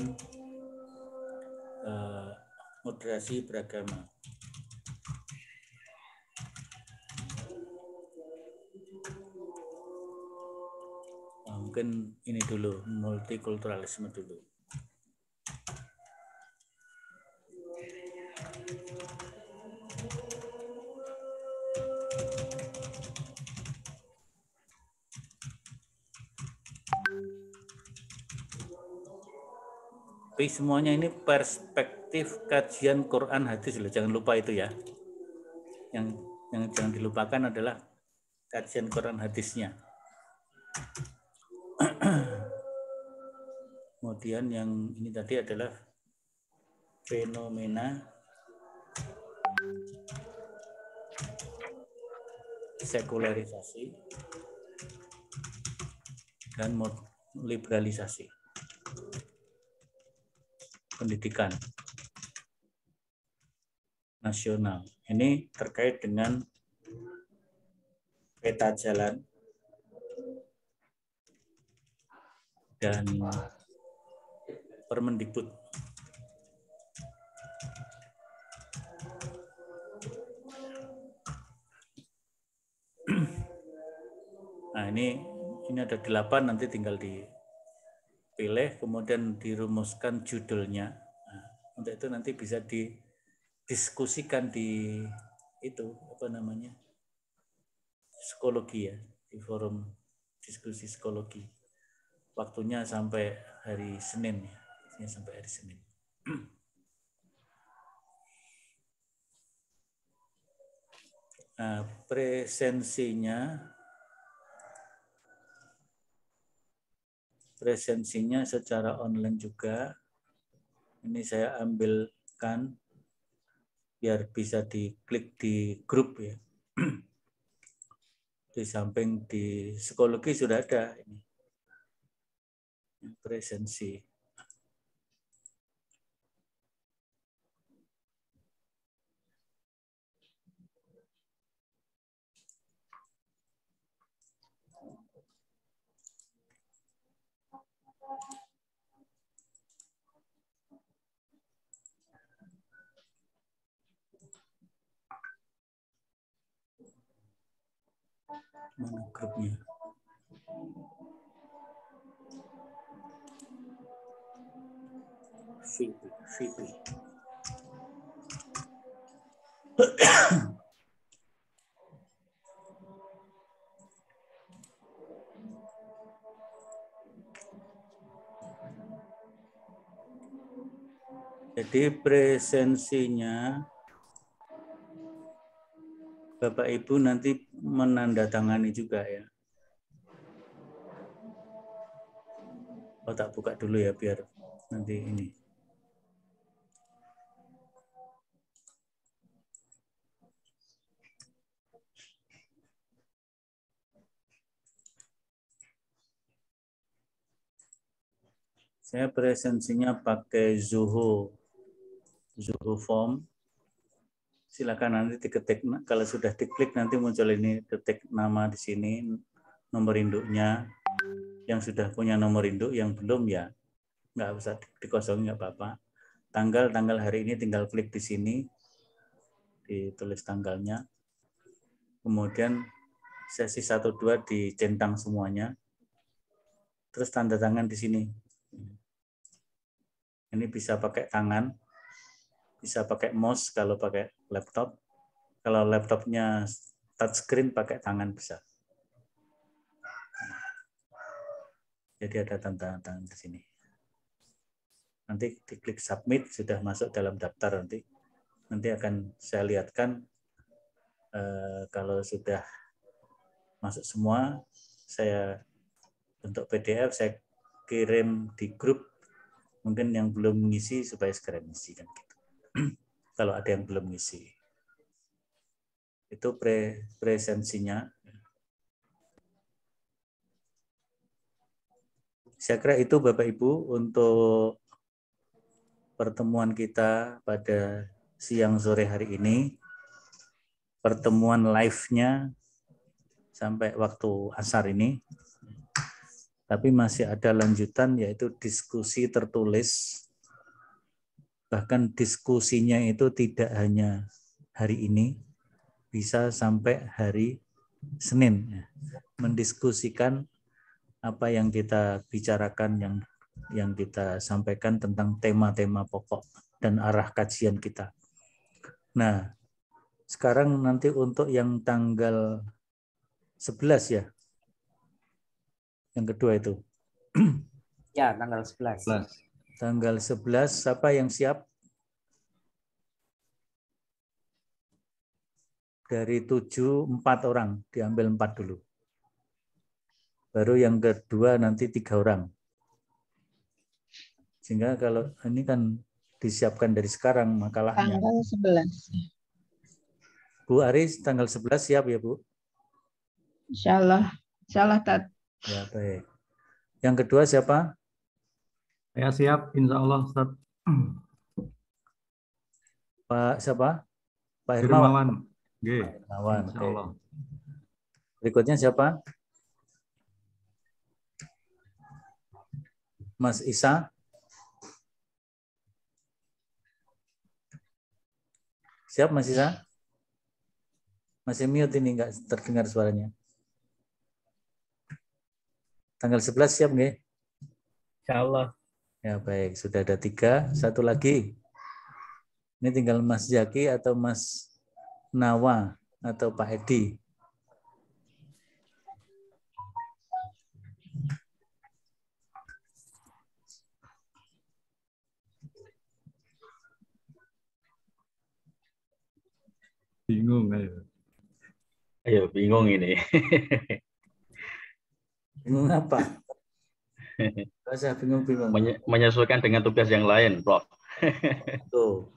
moderasi beragama. Nah, mungkin ini dulu, multikulturalisme dulu. Tapi semuanya ini perspektif kajian Quran hadis loh, jangan lupa itu ya. Yang jangan dilupakan adalah kajian Quran hadisnya. Kemudian yang ini tadi adalah fenomena sekularisasi dan liberalisasi pendidikan nasional. Ini terkait dengan peta jalan dan Permendikbud. Nah, ini ada 8, nanti tinggal dipilih, kemudian dirumuskan judulnya. Nah, untuk itu nanti bisa didiskusikan di itu apa namanya, psikologi ya, di forum diskusi psikologi. Waktunya sampai hari Senin ya, sampai hari Senin. Nah, presensinya secara online juga. Ini saya ambilkan biar bisa diklik di grup ya. Di samping di psikologi sudah ada ini presensi. Mana grupnya? VP. Jadi presensinya Bapak Ibu nanti menandatangani juga ya. Oh, tak buka dulu ya biar nanti ini. Saya presensinya pakai Zoho Form. Silakan nanti diketik, kalau sudah diklik nanti muncul ini, ketik nama di sini, nomor induknya. Yang sudah punya nomor induk, yang belum ya nggak usah dikosongin, nggak apa-apa. Tanggal hari ini tinggal klik di sini, ditulis tanggalnya. Kemudian sesi 1-2 dicentang semuanya. Terus tanda tangan di sini. Ini bisa pakai tangan, bisa pakai mouse kalau pakai laptop. Kalau laptopnya touchscreen pakai tangan bisa. Jadi ada tanda tangan di sini. Nanti diklik submit, sudah masuk dalam daftar nanti. Nanti akan saya lihatkan kalau sudah masuk semua, saya bentuk PDF, saya kirim di grup. Mungkin yang belum mengisi supaya segera mengisi kan gitu. Kalau ada yang belum mengisi. Itu presensinya. Saya kira itu Bapak Ibu untuk pertemuan kita pada siang sore hari ini. Pertemuan live-nya sampai waktu asar ini. Tapi masih ada lanjutan, yaitu diskusi tertulis. Bahkan diskusinya itu tidak hanya hari ini, bisa sampai hari Senin. Mendiskusikan apa yang kita bicarakan, yang kita sampaikan tentang tema-tema pokok dan arah kajian kita. Nah, sekarang nanti untuk yang tanggal 11 ya. Yang kedua itu. Ya, tanggal 11. Tanggal 11, siapa yang siap? Dari 7, 4 orang. Diambil 4 dulu. Baru yang kedua nanti 3 orang. Sehingga kalau ini kan disiapkan dari sekarang makalahnya. Tanggal 11. Bu Aris, tanggal 11 siap ya Bu? Insya Allah Tat. Ya, baik. Yang kedua siapa? Saya siap, insya Allah, Ustaz. Pak siapa? Pak Hermawan. Oke, Hermawan. insya Allah. Berikutnya siapa? Mas Isa. Siap Mas Isa? Masih mute ini, nggak terdengar suaranya. Tanggal 11 siap nggak? Insya Allah. Ya baik, sudah ada 3. Satu lagi. Ini tinggal Mas Jaki atau Mas Nawa atau Pak Edi. Bingung. Ayo, bingung ini. Bingung apa? Gak usah bingung-bingung. Menyesuaikan dengan tugas yang lain, Prof. Tuh.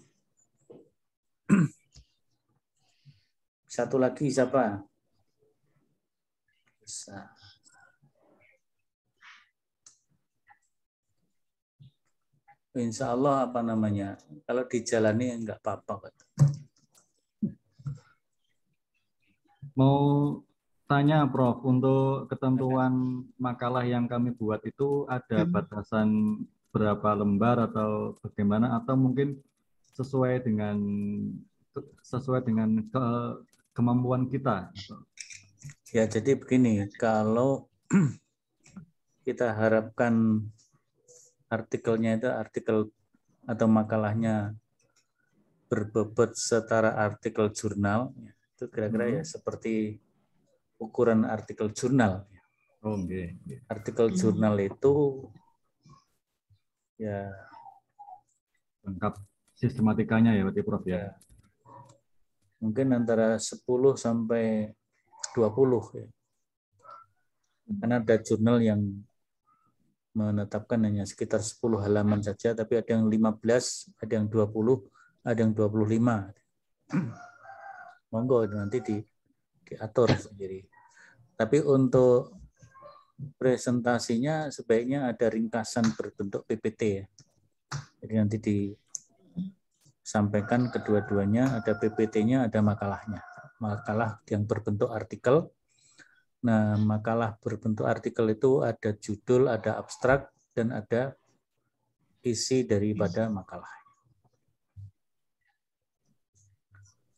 Satu lagi siapa? Bisa. Insya Allah apa namanya? Kalau dijalani enggak apa-apa. Mau tanya Prof, untuk ketentuan makalah yang kami buat itu ada batasan berapa lembar atau bagaimana, atau mungkin sesuai dengan kemampuan kita? Ya, jadi begini, kalau kita harapkan artikelnya itu artikel atau makalahnya berbobot setara artikel jurnal, itu kira-kira ya seperti ukuran artikel jurnal. Oh, okay. Artikel jurnal itu ya Lengkap sistematikanya ya, berarti Prof ya. Mungkin antara 10 sampai 20 ya. Karena ada jurnal yang menetapkan hanya sekitar 10 halaman saja, tapi ada yang 15, ada yang 20, ada yang 25. Monggo nanti diatur sendiri. Tapi untuk presentasinya sebaiknya ada ringkasan berbentuk PPT ya. Jadi nanti disampaikan kedua-duanya, ada PPT-nya, ada makalahnya. Makalah yang berbentuk artikel. Nah, makalah berbentuk artikel itu ada judul, ada abstrak, dan ada isi daripada makalah.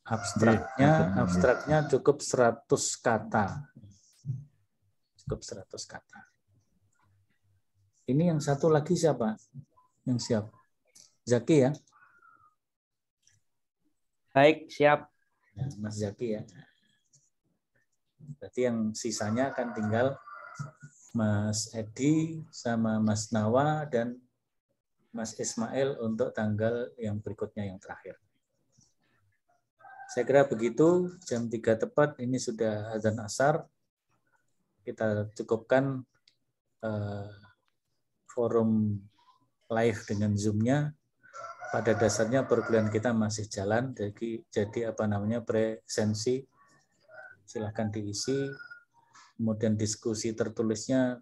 Abstraknya cukup 100 kata. Cukup 100 kata. Ini yang satu lagi siapa? Yang siap? Zaki ya? Baik, siap. Ya, Mas Zaki ya. Berarti yang sisanya akan tinggal Mas Edi sama Mas Nawa dan Mas Ismail untuk tanggal yang berikutnya yang terakhir. Saya kira begitu, jam 3 tepat, ini sudah azan asar. Kita cukupkan forum live dengan Zoom-nya. Pada dasarnya perkuliahan kita masih jalan, jadi presensi silahkan diisi, kemudian diskusi tertulisnya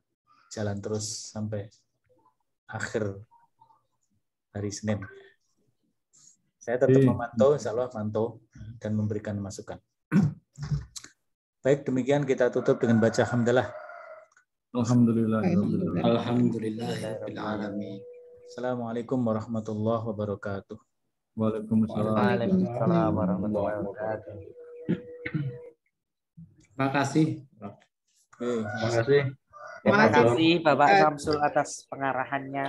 jalan terus sampai akhir hari Senin. Saya tetap memantau, insya Allah mantau dan memberikan masukan. Baik, demikian kita tutup dengan baca hamdalah. Alhamdulillah. Alhamdulillahirrahmanirrahim. Assalamualaikum warahmatullahi wabarakatuh. Waalaikumsalam. Waalaikumsalam warahmatullahi wabarakatuh. Terima kasih. Terima kasih. Terima kasih Bapak Samsul atas pengarahannya.